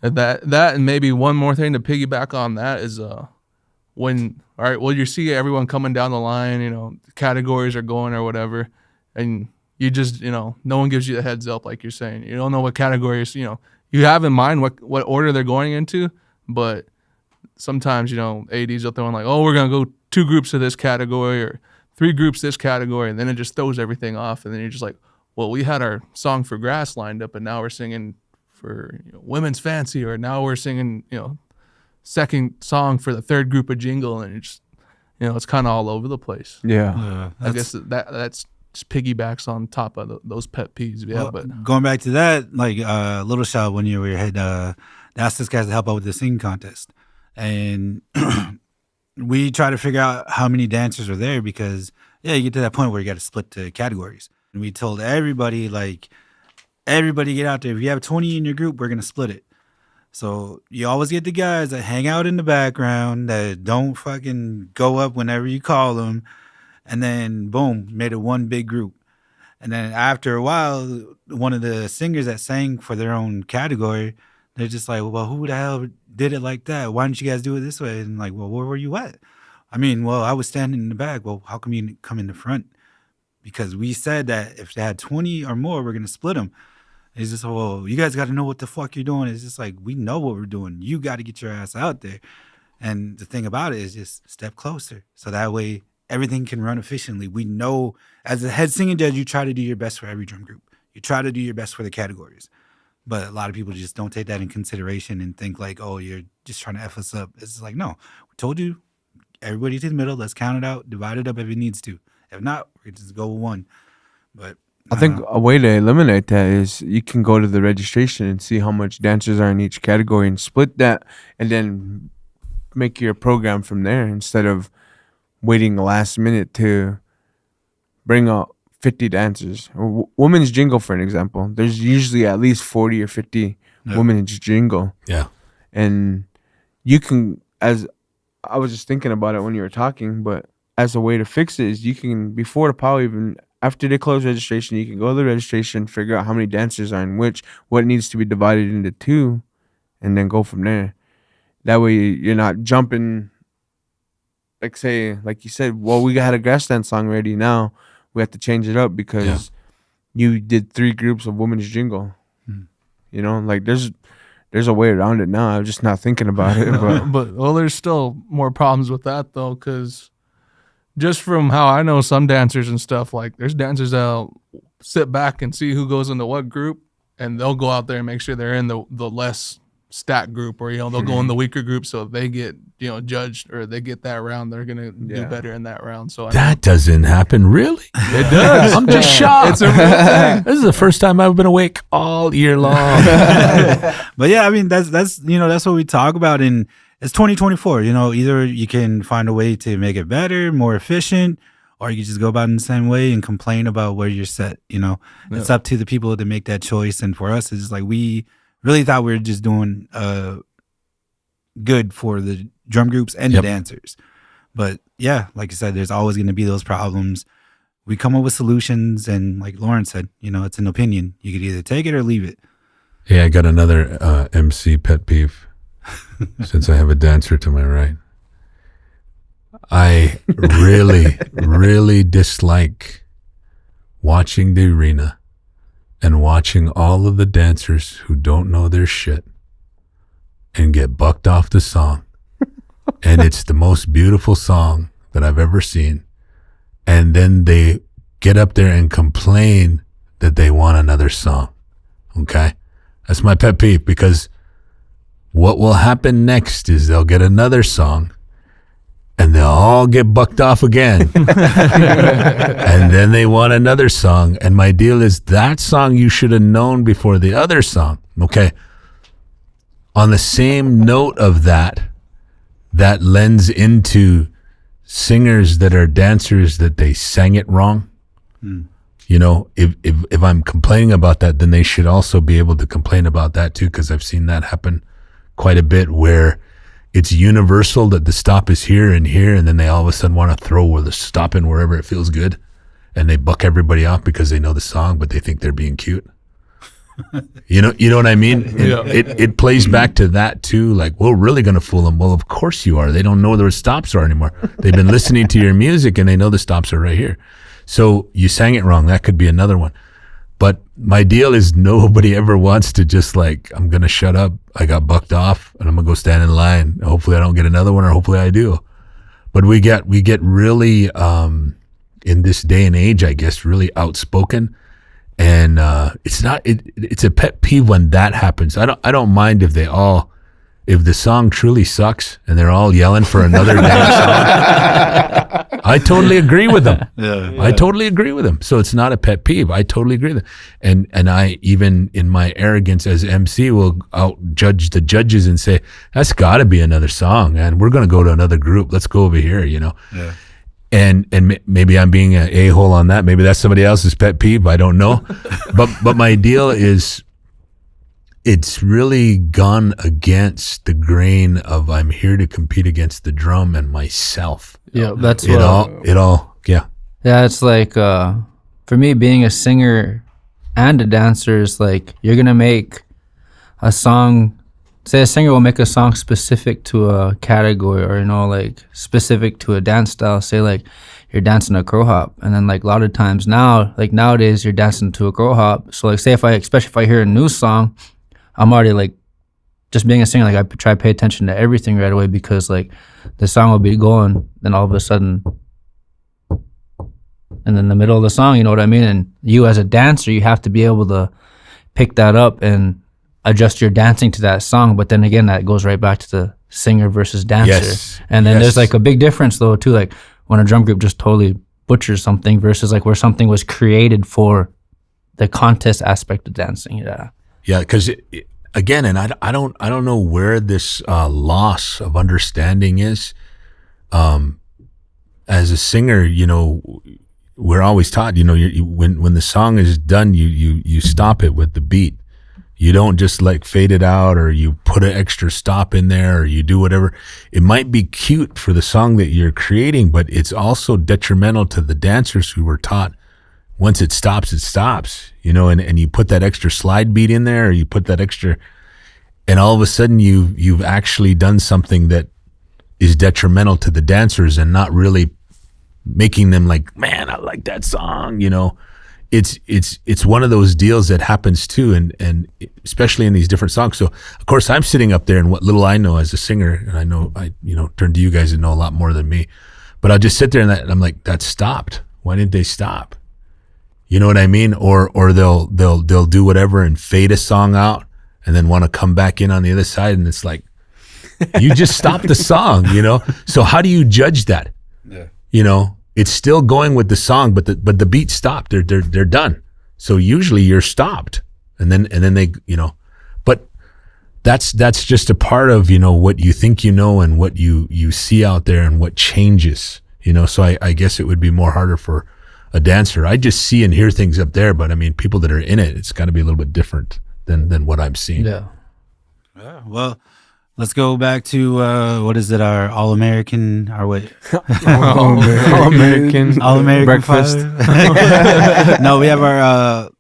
And that and maybe one more thing to piggyback on that is when, all right, well, you see everyone coming down the line, you know, categories are going or whatever, and you just, you know, no one gives you the heads up, like you're saying. You don't know what categories, you know, you have in mind what order they're going into, but sometimes, you know, ADs will throw in like, oh, we're going to go 2 groups of this category or 3 groups this category, and then it just throws everything off, and then you're just like, well, we had our song for grass lined up, and now we're singing for, you know, women's fancy, or now we're singing, you know, second song for the third group of jingle, and it's just, you know, it's kind of all over the place. Yeah. I guess that's just piggybacks on top of those pet peeves. Yeah, Well, but going back to that, like Little Shot, when you had asked this guy to help out with the singing contest, and we try to figure out how many dancers are there, because you get to that point where you got to split the categories, and we told everybody, like, everybody get out there. If you have 20 in your group, we're gonna split it. So you always get the guys that hang out in the background, that don't fucking go up whenever you call them, and then boom, made it one big group. And then after a while, one of the singers that sang for their own category, they're just like, well, who the hell did it like that? Why didn't you guys do it this way? And like, well, where were you at? I mean, well, I was standing in the back. Well, how come you didn't come in the front? Because we said that if they had 20 or more, we're going to split them. It's just, well, you guys got to know what the fuck you're doing. It's just like, we know what we're doing. You got to get your ass out there. And the thing about it is just step closer. So that way everything can run efficiently. We know as a head singing judge, you try to do your best for every drum group. You try to do your best for the categories. But a lot of people just don't take that in consideration and think like, oh, you're just trying to F us up. It's like, no, we told you, everybody to the middle. Let's count it out, divide it up if it needs to. If not, we can just go with one. But I think a way to eliminate that is you can go to the registration and see how much dancers are in each category and split that, and then make your program from there instead of waiting the last minute to bring out 50 dancers. Women's jingle, for an example, there's usually at least 40 or 50 women's jingle. Yeah. And you can, as I was just thinking about it when you were talking, but as a way to fix it is you can, before the powwow even, after they close registration, you can go to the registration, figure out how many dancers are in which, what needs to be divided into 2, and then go from there. That way you're not jumping, like say, like you said, well, we had a grass dance song ready, now we have to change it up because you did 3 groups of women's jingle. You know, like there's a way around it now. I'm just not thinking about it. but well, there's still more problems with that though, because just from how I know some dancers and stuff, like there's dancers that'll sit back and see who goes into what group, and they'll go out there and make sure they're in the less stacked group, or, you know, they'll go in the weaker group, so if they get, you know, judged or they get that round, they're gonna do better in that round. So that doesn't happen, really. It does. I'm just shocked. It's a real thing. This is the first time I've been awake all year long. But yeah, I mean, that's you know, that's what we talk about. And it's 2024. You know, either you can find a way to make it better, more efficient, or you can just go about it in the same way and complain about where you're set. You know, it's up to the people to make that choice. And for us, it's just like we really thought we were just doing good for the drum groups and the dancers. But yeah, like I said, there's always going to be those problems. We come up with solutions, and like Lawrence said, it's an opinion. You could either take it or leave it. Hey, I got another MC pet peeve since I have a dancer to my right. I really, really dislike watching the arena and watching all of the dancers who don't know their shit and get bucked off the song. And it's the most beautiful song that I've ever seen. And then they get up there and complain that they want another song. Okay? That's my pet peeve, because what will happen next is they'll get another song and they'll all get bucked off again. And then they want another song. And my deal is, that song you should have known before the other song. Okay? On the same note of that lends into singers that are dancers that they sang it wrong. If I'm complaining about that, then they should also be able to complain about that too, because I've seen that happen quite a bit, where it's universal that the stop is here, and then they all of a sudden want to throw the stop in wherever it feels good, and they buck everybody off because they know the song, but they think they're being cute. You know what I mean? It plays back to that too. Like, we're really going to fool them. Well, of course you are. They don't know where the stops are anymore. They've been listening to your music and they know the stops are right here. So you sang it wrong. That could be another one. But my deal is, nobody ever wants to just like, I'm going to shut up. I got bucked off and I'm going to go stand in line. Hopefully I don't get another one, or hopefully I do. But we get really, in this day and age, I guess, really outspoken. And it's a pet peeve when that happens. I don't mind if the song truly sucks and they're all yelling for another damn song. I totally agree with them. Yeah. I totally agree with them. So it's not a pet peeve. I totally agree with them. And I, even in my arrogance as MC, will outjudge the judges and say, that's got to be another song, and we're going to go to another group. Let's go over here, Yeah. And maybe I'm being an a-hole on that. Maybe that's somebody else's pet peeve. I don't know. But my deal is, it's really gone against the grain of, I'm here to compete against the drum and myself. Yeah, that's it all. Yeah. Yeah, it's like, for me, being a singer and a dancer is like, you're going to make a song. Say a singer will make a song specific to a category, or, like specific to a dance style. Say like you're dancing a crow hop, and then like a lot of times now, like nowadays, you're dancing to a crow hop. So like, say especially if I hear a new song, I'm already like, just being a singer, like I try to pay attention to everything right away, because like the song will be going, then all of a sudden, and in the middle of the song, you know what I mean? And you as a dancer, you have to be able to pick that up and adjust your dancing to that song. But then again, that goes right back to the singer versus dancer. Yes. And then there's like a big difference though too, like when a drum group just totally butchers something versus like where something was created for the contest aspect of dancing. Yeah, because again, and I don't know where this loss of understanding is. As a singer, we're always taught, when the song is done, you stop it with the beat. You don't just like fade it out, or you put an extra stop in there, or you do whatever. It might be cute for the song that you're creating, but it's also detrimental to the dancers who were taught, once it stops, and you put that extra slide beat in there, or you put that extra, and all of a sudden you've actually done something that is detrimental to the dancers and not really making them like, man, I like that song, It's one of those deals that happens too, and especially in these different songs. So of course I'm sitting up there, and what little I know as a singer, and I know I turn to you guys that know a lot more than me, but I'll just sit there and I'm like, that stopped. Why didn't they stop? You know what I mean? Or they'll do whatever and fade a song out and then want to come back in on the other side, and it's like, you just stopped the song, So how do you judge that? Yeah. It's still going with the song, but the beat stopped. They're done. So usually you're stopped, and then they, but that's just a part of what you think and what you see out there and what changes. So I guess it would be more harder for a dancer. I just see and hear things up there, but I mean, people that are in it, it's got to be a little bit different than what I'm seeing. Yeah. Yeah. Well, Let's go back to what is it? Our All American, our what? All American. All American breakfast. 5. No, we have our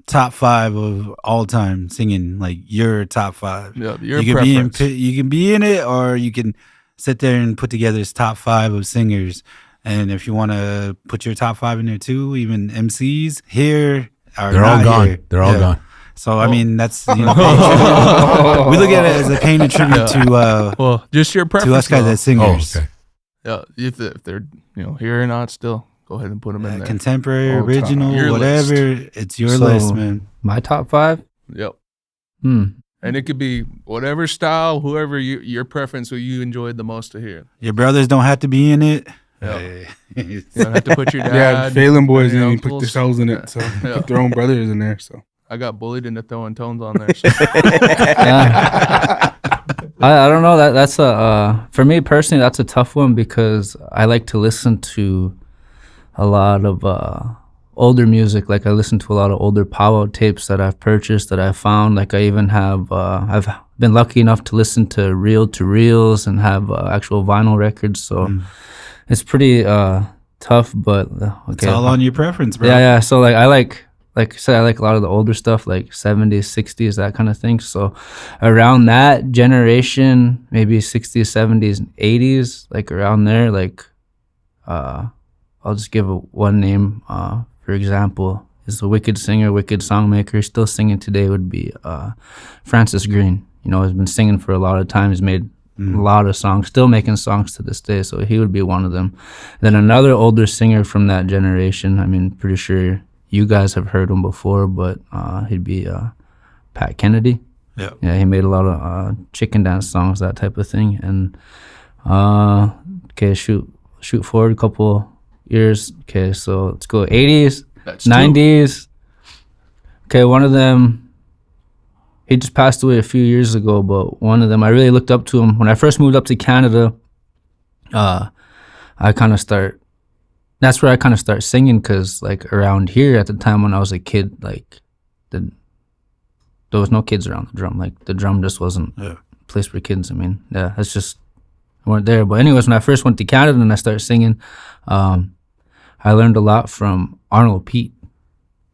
top 5 of all time singing, like your top 5. Yeah, your you can preference. you can be in it, or you can sit there and put together this top 5 of singers. And if you want to put your top 5 in there too, even MCs here are They're all not gone. here. They're all gone. So I mean, that's we look at it as a paying a tribute to Well, just your preference. to us guys though. as singers. Oh, okay. Yeah, if they're here or not, still go ahead and put them in there. Contemporary, All time. original, Your whatever. list. It's your So- list, man. My top 5. Yep. And And it could be whatever style, whoever your preference, who you enjoyed the most to hear. Your brothers don't have to be in it. Yeah. You don't have to put your dad. Yeah, Phelan boys your didn't even put uncles. themselves in it, so Yeah. put their own brothers in there. So I got bullied into throwing tones on there. So. yeah. I don't know, that's a for me personally, that's a tough one because I like to listen to a lot of older music. Like I listen to a lot of older powwow tapes that I've purchased, that I've found. Like I even have I've been lucky enough to listen to reel-to-reels and have actual vinyl records. So it's pretty tough, but okay. It's all on your preference, bro. Yeah. So like I said, I like a lot of the older stuff, like 70s, 60s, that kind of thing. So around that generation, maybe 60s, 70s, and 80s, like around there, like I'll just give one name. For example, is a wicked singer, wicked songmaker, still singing today, would be Francis Green. You know, has been singing for a lot of time. He's made a lot of songs, still making songs to this day. So he would be one of them. Then another older singer from that generation, I mean, pretty sure you guys have heard him before, but he'd be Pat Kennedy. Yeah. Yeah, he made a lot of chicken dance songs, that type of thing. And okay, shoot forward a couple years. Okay, so let's go 80s, That's two. 90s. Okay, one of them, he just passed away a few years ago, but one of them, I really looked up to him. When I first moved up to Canada, that's where I kind of start singing, because like around here at the time when I was a kid, like there was no kids around the drum. Like the drum just wasn't a place for kids. I mean, yeah, it's just weren't there. But anyways, when I first went to Canada and I started singing, I learned a lot from Arnold Pete.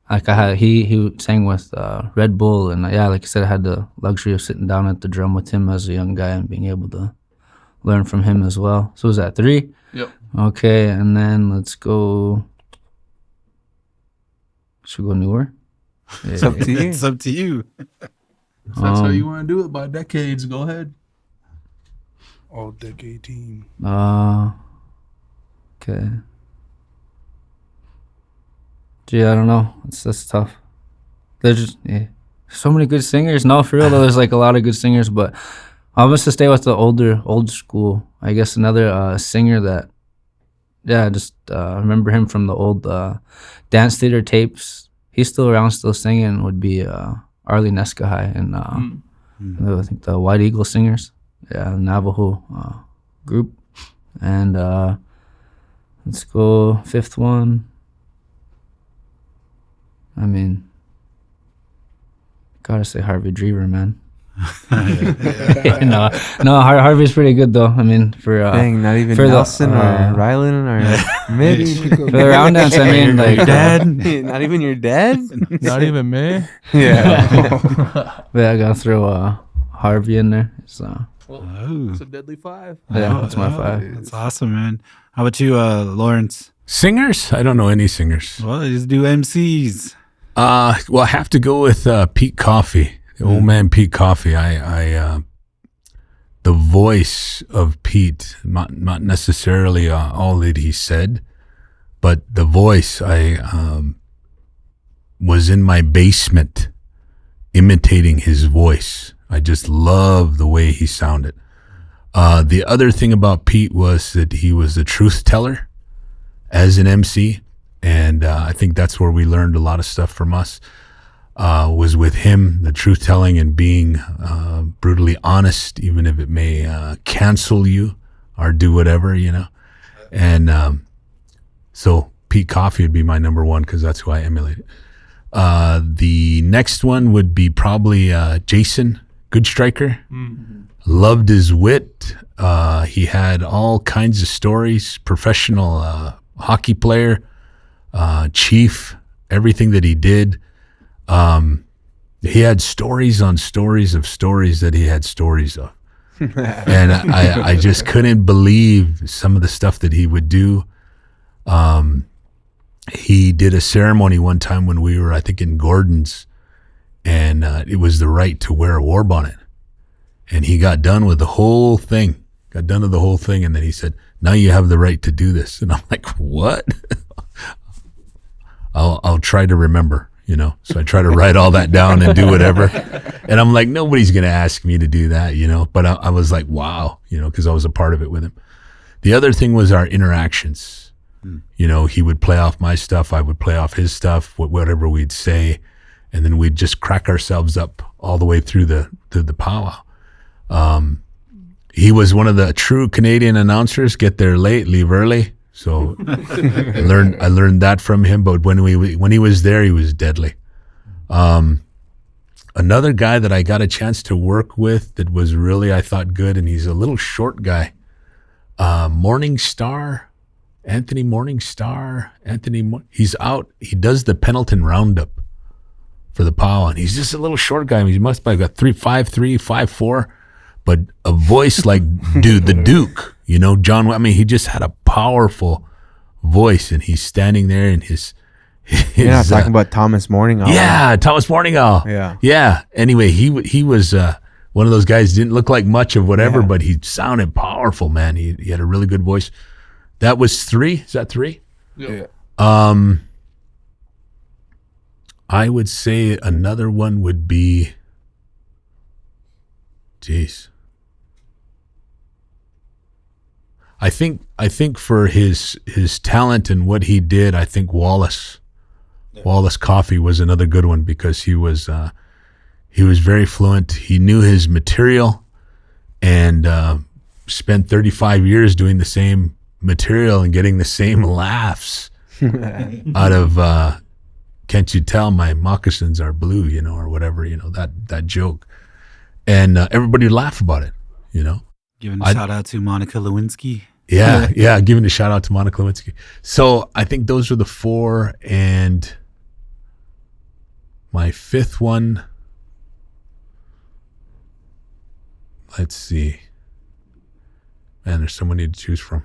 Like he sang with Red Bull, and yeah, like I said, I had the luxury of sitting down at the drum with him as a young guy and being able to learn from him as well. So was that 3? Yep. Okay, and then let's go. Should we go newer? It's up to you. It's up to you. If that's how you want to do it by decades, go ahead. all decade team. Okay. Gee, I don't know. That's tough. There's just so many good singers. No, for real though, there's like a lot of good singers, but I'm just to stay with the old school. I guess another singer that, yeah, just remember him from the old dance theater tapes. He's still around, still singing. Would be Arlie Neskahai and I think the White Eagle Singers, yeah, Navajo group. And let's go 5th one. I mean, gotta say Harvey Drever, man. no, Harvey's pretty good though. I mean, for Dang, not even for the, Nelson or Rylan or Mitch. for the round dance, I mean, like Your dad? Not even your dad? Not even me. Yeah. but I gotta throw Harvey in there. So Oh, It's a deadly 5. yeah, that's my 5. that's awesome, man. How about you, Lawrence? Singers? I don't know any singers. Well, just do MCs. Well, I have to go with Pete Coffey, the old man Pete Coffey. I the voice of Pete, not necessarily all that he said, but the voice. I was in my basement imitating his voice. I just love the way he sounded. The other thing about Pete was that he was a truth teller as an MC. And I think that's where we learned a lot of stuff from us, was with him, the truth telling and being brutally honest, even if it may cancel you or do whatever, you know. And so Pete Coffey would be my number 1 because that's who I emulated. The next one would be probably Jason good striker. Loved his wit. He had all kinds of stories. Professional hockey player, chief. Everything that he did. He had stories on stories of stories that he had stories of. And I just couldn't believe some of the stuff that he would do. He did a ceremony one time when we were, I think, in Gordon's, and it was the right to wear a war bonnet. And he got done with the whole thing, and then he said, now you have the right to do this. And I'm like, what? I'll try to remember, So I try to write all that down and do whatever. And I'm like, nobody's going to ask me to do that, But I was like, wow, because I was a part of it with him. The other thing was our interactions. He would play off my stuff. I would play off his stuff, whatever we'd say. And then we'd just crack ourselves up all the way through the powwow. He was one of the true Canadian announcers, get there late, leave early. So I learned that from him. But when he was there, he was deadly. Another guy that I got a chance to work with that was really, I thought, good, and he's a little short guy. Anthony Morningstar. He's out. He does the Pendleton Roundup for the powwow, and he's just a little short guy. I mean, he must have got 5'3", 5'4", but a voice like the Duke. John. I mean, he just had a powerful voice, and he's standing there in his You're not talking about Thomas Morning Owl. Yeah, Thomas Morning Owl. Yeah. Anyway, he was one of those guys. Didn't look like much of whatever, but he sounded powerful, man. He had a really good voice. That was 3. Is that 3? Yeah. I would say another one would be, I think for his talent and what he did, I think Wallace Coffey was another good one, because he was very fluent. He knew his material, and spent 35 years doing the same material and getting the same laughs out of can't you tell my moccasins are blue, or whatever, that joke, and everybody would laugh about it, Giving a shout out to Monica Lewinsky. Yeah, giving a shout out to Monica Lewinsky. So I think those are the 4, and my 5th one, let's see. Man, there's so many to choose from.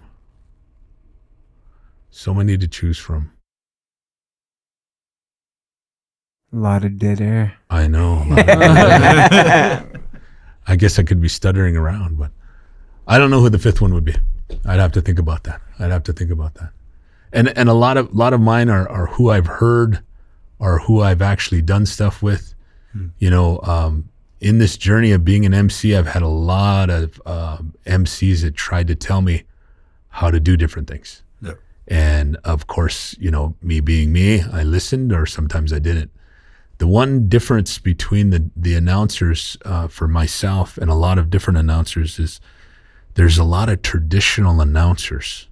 A lot of dead air. I know. I guess I could be stuttering around, but I don't know who the 5th one would be. I'd have to think about that. And a lot of mine are who I've heard or who I've actually done stuff with. In this journey of being an MC, I've had a lot of MCs that tried to tell me how to do different things. Yeah. And of course, me being me, I listened, or sometimes I didn't. The one difference between the announcers for myself and a lot of different announcers is there's a lot of traditional announcers,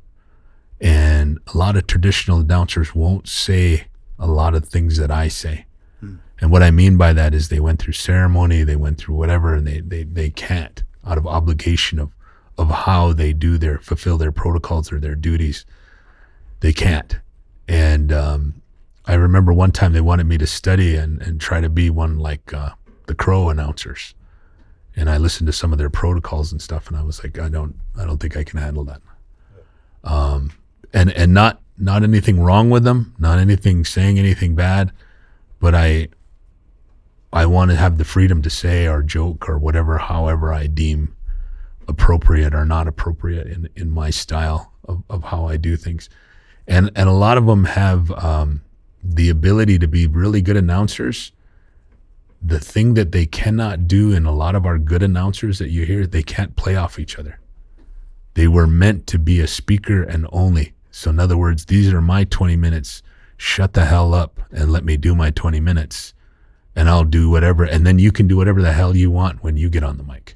and a lot of traditional announcers won't say a lot of things that I say. And what I mean by that is they went through ceremony, they went through whatever, and they can't, out of obligation of how they fulfill their protocols or their duties. They can't. And I remember one time they wanted me to study and try to be one like the Crow announcers. And I listened to some of their protocols and stuff, and I was like, I don't think I can handle that. And not anything wrong with them, not anything saying anything bad, but I want to have the freedom to say or joke or whatever, however I deem appropriate or not appropriate in my style of how I do things. And a lot of them have the ability to be really good announcers. The thing that they cannot do, in a lot of our good announcers that you hear, they can't play off each other. They were meant to be a speaker and only. So in other words, these are my 20 minutes. Shut the hell up and let me do my 20 minutes, and I'll do whatever. And then you can do whatever the hell you want when you get on the mic,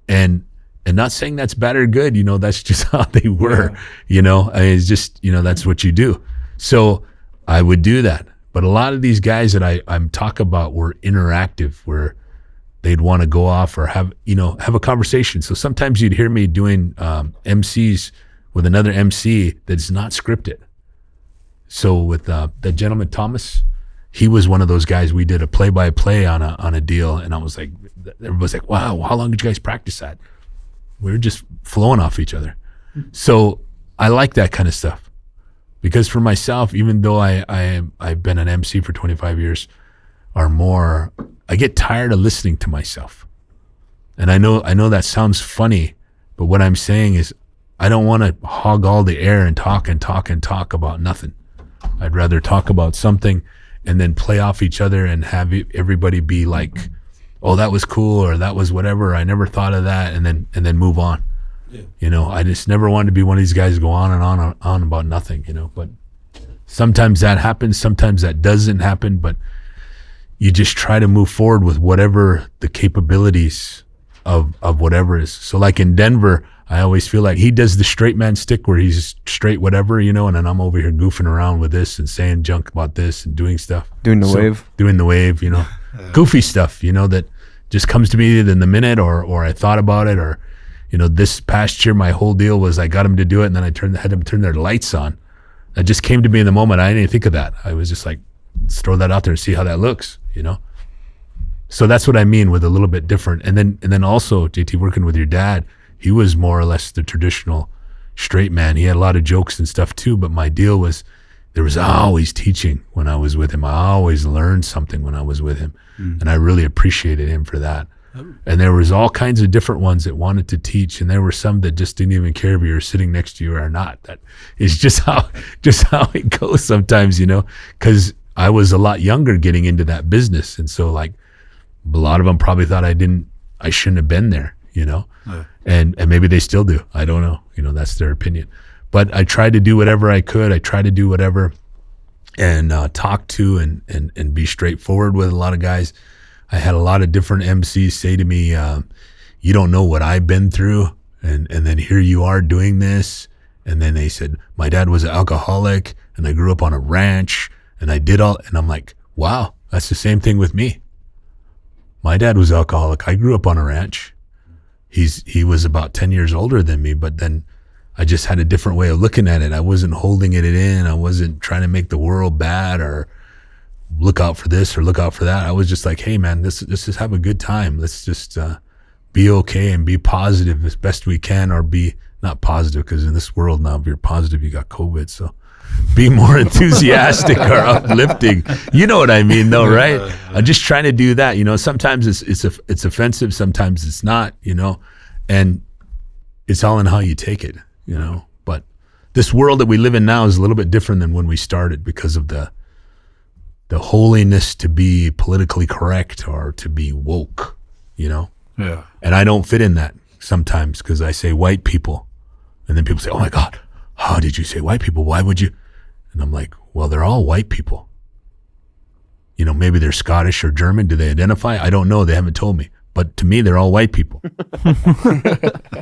and not saying that's bad or good, that's just how they were, it's just, that's what you do. So I would do that. But a lot of these guys that I'm talking about were interactive, where they'd want to go off or have a conversation. So sometimes you'd hear me doing MCs with another MC that's not scripted. So with that gentleman Thomas, he was one of those guys. We did a play-by-play on a deal, and I was like, everybody's like, wow, how long did you guys practice that? We were just flowing off each other. So I like that kind of stuff, because for myself, even though I've been an MC for 25 years or more, I get tired of listening to myself. And I know that sounds funny, but what I'm saying is I don't want to hog all the air and talk about nothing. I'd rather talk about something and then play off each other and have everybody be like, oh, that was cool, or that was whatever, I never thought of that, and then move on. Yeah. I just never wanted to be one of these guys who go on and on about nothing, but sometimes that happens, sometimes that doesn't happen, but you just try to move forward with whatever the capabilities of whatever is. So like in Denver, I always feel like he does the straight man stick where he's straight whatever, and then I'm over here goofing around with this and saying junk about this and doing stuff. Doing the wave, goofy stuff, that just comes to me in the minute, or I thought about it, or, this past year, my whole deal was I got him to do it, and then I had them turn their lights on. That just came to me in the moment. I didn't even think of that. I was just like, let's throw that out there and see how that looks, So that's what I mean with a little bit different. And then also, JT, working with your dad, he was more or less the traditional straight man. He had a lot of jokes and stuff too, but my deal was there was always teaching when I was with him. I always learned something when I was with him, and I really appreciated him for that. And there was all kinds of different ones that wanted to teach, and there were some that just didn't even care if you were sitting next to you or not. That is just how it goes sometimes, because I was a lot younger getting into that business, and so like a lot of them probably thought I shouldn't have been there, and maybe they still do. I don't know, that's their opinion. But I tried to do whatever I could. I tried to do whatever and talk to and be straightforward with a lot of guys. I had a lot of different MCs say to me, you don't know what I've been through. And then here you are doing this. And then they said, my dad was an alcoholic and I grew up on a ranch and I did all, and I'm like, wow, that's the same thing with me. My dad was alcoholic. I grew up on a ranch. He was about 10 years older than me, but then I just had a different way of looking at it. I wasn't holding it in. I wasn't trying to make the world bad or look out for this or look out for that. I was just like, hey man, let's just have a good time. Let's just be okay and be positive as best we can, or be not positive, because in this world now, if you're positive, you got COVID. So be more enthusiastic or uplifting. You know what I mean though, right? I'm just trying to do that. Sometimes it's offensive. Sometimes it's not, and it's all in how you take it, but this world that we live in now is a little bit different than when we started, because of the holiness to be politically correct or to be woke, Yeah. And I don't fit in that sometimes, because I say white people, and then people say, oh my God, how did you say white people? Why would you? And I'm like, well, they're all white people. Maybe they're Scottish or German. Do they identify? I don't know. They haven't told me. But to me, they're all white people.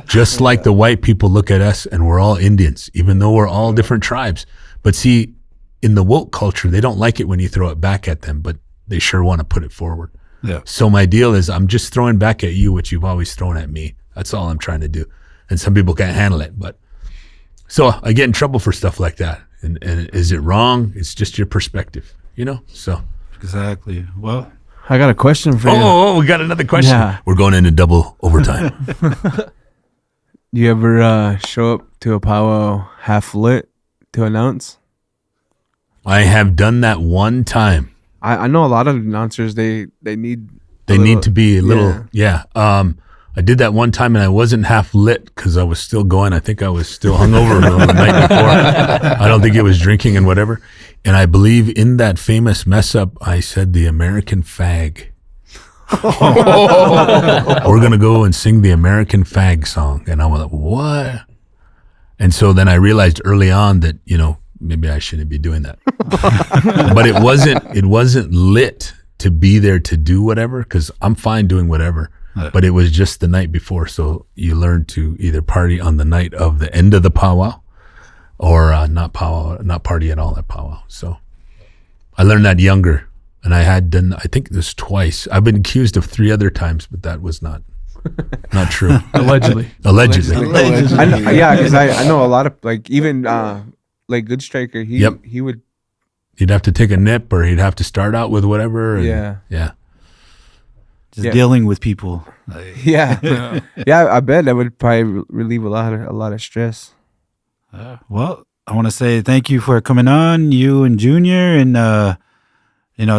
Just like the white people look at us and we're all Indians, even though we're all different tribes. But see, in the woke culture, they don't like it when you throw it back at them, but they sure want to put it forward. Yeah. So my deal is I'm just throwing back at you what you've always thrown at me. That's all I'm trying to do. And some people can't handle it. But so I get in trouble for stuff like that. And is it wrong? It's just your perspective, So Exactly. Well, I got a question for you. Oh, we got another question. Yeah. We're going into double overtime. You ever show up to a powwow half lit to announce? I have done that one time. I know a lot of announcers, they need to be a little, yeah. I did that one time and I wasn't half lit because I was still going. I think I was still hungover the night before. I don't think it was drinking and whatever. And I believe in that famous mess up, I said the American fag. We're going to go and sing the American fag song. And I was like, what? And so then I realized early on that, maybe I shouldn't be doing that. But it wasn't lit to be there to do whatever, because I'm fine doing whatever. But it was just the night before, so you learn to either party on the night of the end of the powwow, or not party at all at powwow. So I learned that younger And I had done, I think this twice. I've been accused of 3 other times, but that was not true. Allegedly. Allegedly. Yeah, because I know a lot of like even like Good Striker. He would. He'd have to take a nip, or he'd have to start out with whatever. And yeah. Just dealing with people. Yeah, I bet that would probably relieve a lot of stress. Well, I want to say thank you for coming on, you and Junior, and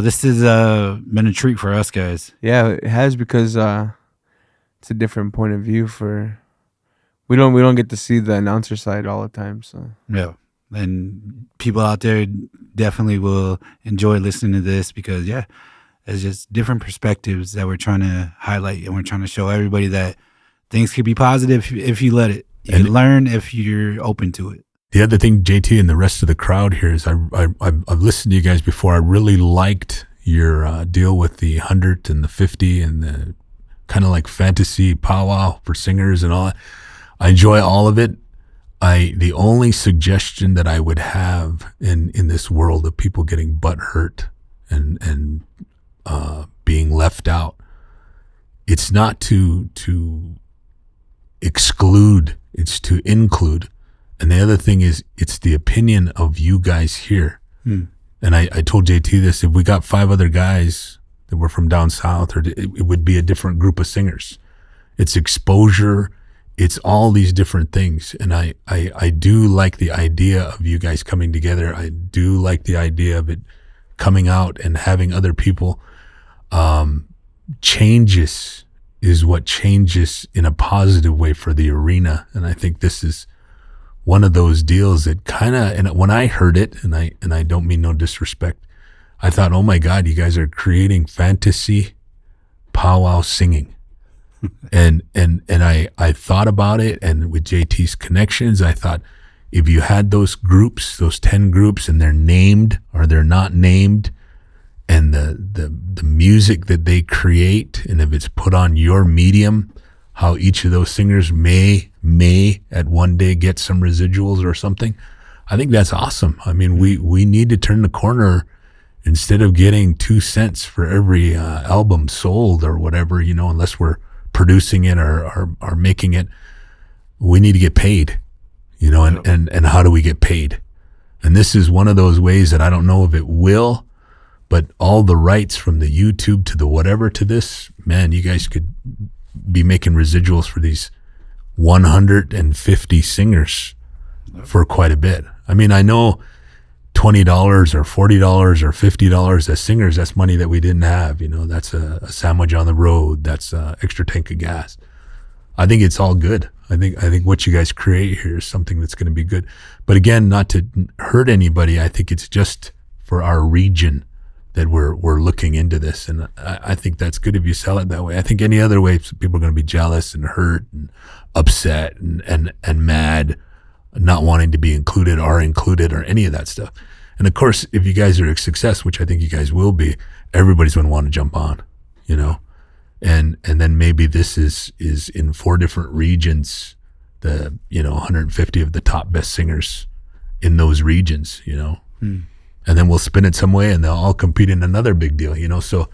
this has been a treat for us guys. Yeah, it has, because it's a different point of view. We don't get to see the announcer side all the time. So yeah, and people out there definitely will enjoy listening to this, because it's just different perspectives that we're trying to highlight, and we're trying to show everybody that things can be positive if you let it. You can learn if you're open to it. The other thing, JT, and the rest of the crowd here is I've listened to you guys before. I really liked your deal with the 100 and the 50 and the kind of like fantasy powwow for singers and all that. I enjoy all of it. The only suggestion that I would have in this world of people getting butt hurt and being left out, it's not to exclude, it's to include. And the other thing is, it's the opinion of you guys here. And I told JT this, if we got 5 other guys that were from down south, or it would be a different group of singers. It's exposure. It's all these different things. And I do like the idea of you guys coming together. I do like the idea of it coming out and having other people. Changes is what changes in a positive way for the arena. And I think this is one of those deals that kind of, and when I heard it, and I don't mean no disrespect, I thought, oh my God, you guys are creating fantasy powwow singing. and I thought about it, and with JT's connections, I thought, if you had those groups, those 10 groups, and they're named or they're not named, and the music that they create, and if it's put on your medium, how each of those singers may at one day get some residuals or something, I think that's awesome. I mean, we need to turn the corner. Instead of getting 2 cents for every album sold or whatever, unless we're producing it or making it, we need to get paid, and how do we get paid? And this is one of those ways that I don't know if it will, but all the rights from the YouTube to the whatever to this, man, you guys could be making residuals for these 150 singers for quite a bit. I mean, I know $20 or $40 or $50 as singers, that's money that we didn't have. That's a sandwich on the road. That's an extra tank of gas. I think it's all good. I think what you guys create here is something that's going to be good. But again, not to hurt anybody, I think it's just for our region that we're looking into this. And I think that's good if you sell it that way. I think any other way, people are going to be jealous and hurt and upset and mad, not wanting to be included or any of that stuff. And of course, if you guys are a success, which I think you guys will be, everybody's going to want to jump on, and then maybe this is in 4 different regions, the 150 of the top best singers in those regions, and then we'll spin it some way and they'll all compete in another big deal, so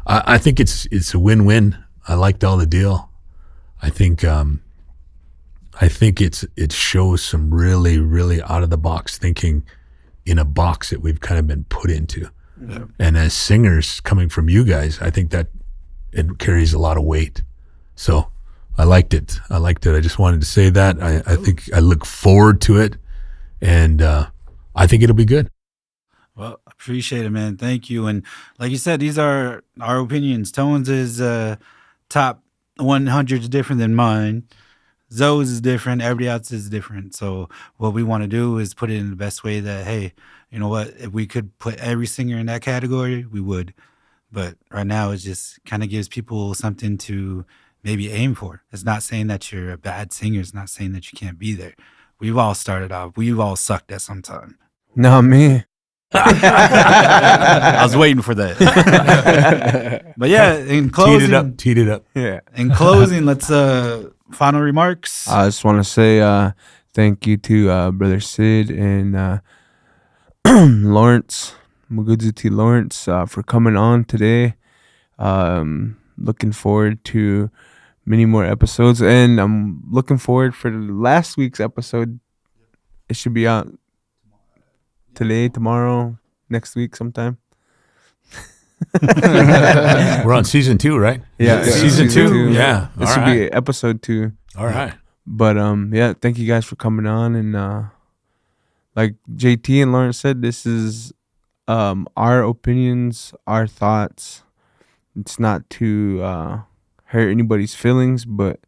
I think it's a win-win. I liked all the deal. I think it shows some really, really out of the box thinking in a box that we've kind of been put into. Yeah. And as singers coming from you guys, I think that it carries a lot of weight. So I liked it. I just wanted to say that. I think I look forward to it, and I think it'll be good. Well, I appreciate it, man. Thank you. And like you said, these are our opinions. Tones is top 100 is different than mine. Zoe's is different. Everybody else is different. So what we want to do is put it in the best way that, hey, you know what? If we could put every singer in that category, we would. But right now, it just kind of gives people something to maybe aim for. It's not saying that you're a bad singer. It's not saying that you can't be there. We've all started off. We've all sucked at some time. Not me. I was waiting for that. But yeah, in closing, Teed it up. Yeah. In closing, let's final remarks. I just want to say thank you to Brother Sid and Lawrence, Mugudzuti Lawrence, for coming on today. Looking forward to many more episodes, and I'm looking forward for last week's episode. It should be out today, tomorrow, next week sometime. We're on season 2, right? Yeah, season 2. Yeah, This all should right. be episode 2. All right. But yeah, thank you guys for coming on, and like JT and Lawrence said, this is our opinions, our thoughts. It's not to hurt anybody's feelings, but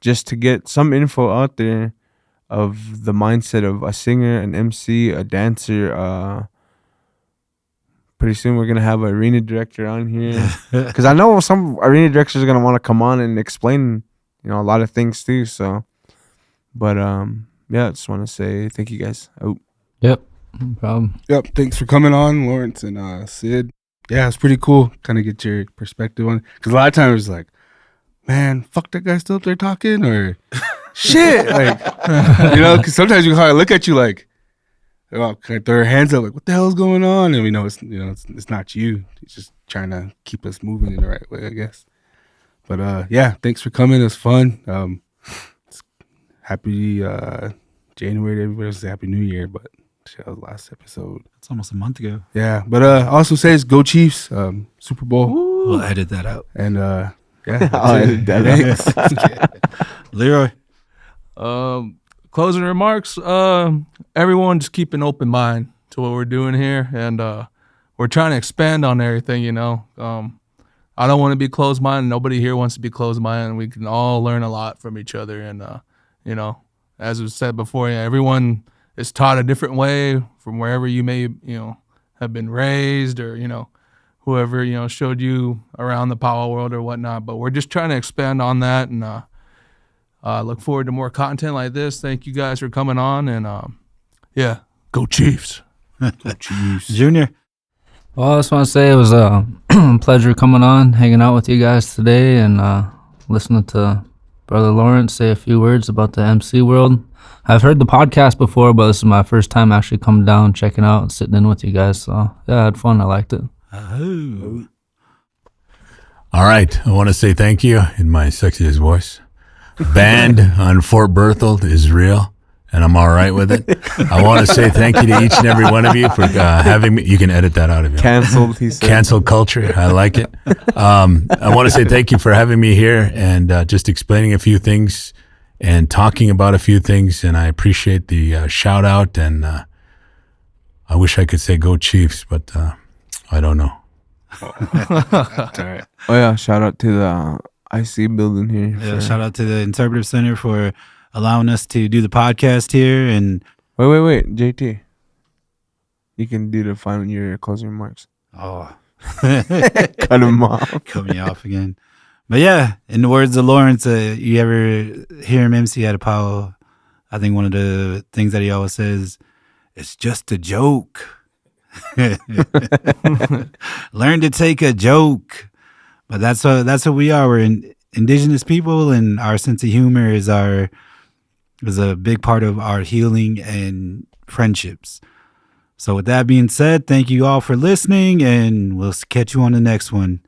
just to get some info out there of the mindset of a singer, an MC, a dancer. Pretty soon we're gonna have an arena director on here, because I know some arena directors are gonna want to come on and explain, a lot of things too. So, but yeah, I just want to say thank you guys. Oh, Yep. No problem. Yep. Thanks for coming on, Lawrence and Sid. Yeah, it's pretty cool. Kind of get your perspective on it. Because a lot of times it's like, man, fuck that guy still up there talking, or shit. Like, because sometimes you kind of look at you like, oh, kind of throw your hands up like, what the hell is going on? And we know it's not you. It's just trying to keep us moving in the right way, I guess. But yeah, thanks for coming. It was fun. Happy January to everybody. Happy New Year. But that was the last episode. It's almost a month ago. Yeah, but also says go Chiefs, Super Bowl. We'll edit that out. And yeah, I'll edit that out. Leroy. Closing remarks. Everyone just keep an open mind to what we're doing here, and we're trying to expand on everything. I don't want to be closed-minded. Nobody here wants to be closed-minded. We can all learn a lot from each other, and as we said before, everyone is taught a different way from wherever you may have been raised, or whoever showed you around the powwow world or whatnot. But we're just trying to expand on that, and look forward to more content like this. Thank you guys for coming on, and yeah, go Chiefs. Go Chiefs. Junior. Well, I just want to say it was a pleasure coming on, hanging out with you guys today, and listening to Brother Lawrence say a few words about the MC world. I've heard the podcast before, but this is my first time actually coming down, checking out, and sitting in with you guys. So yeah, I had fun. I liked it. Oh. All right. I want to say thank you in my sexiest voice. Band on Fort Berthold is real, and I'm all right with it. I want to say thank you to each and every one of you for having me. You can edit that out of you. Canceled, he said. Cancel culture. I like it. I want to say thank you for having me here and just explaining a few things and talking about a few things. And I appreciate the shout out. And I wish I could say go Chiefs, but I don't know. That's all right. Oh yeah, shout out to the IC building here. Yeah, shout out to the Interpretive Center for allowing us to do the podcast here. And Wait, JT. You can do your closing remarks. oh, Cut him off. cut me off again. But yeah, in the words of Lawrence, you ever hear him MC at a powwow? I think one of the things that he always says, it's just a joke. Learn to take a joke. But that's what we are. We're indigenous people, and our sense of humor is a big part of our healing and friendships. So with that being said, thank you all for listening, and we'll catch you on the next one.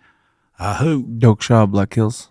Ahoo. Doke Shaw, Black Hills.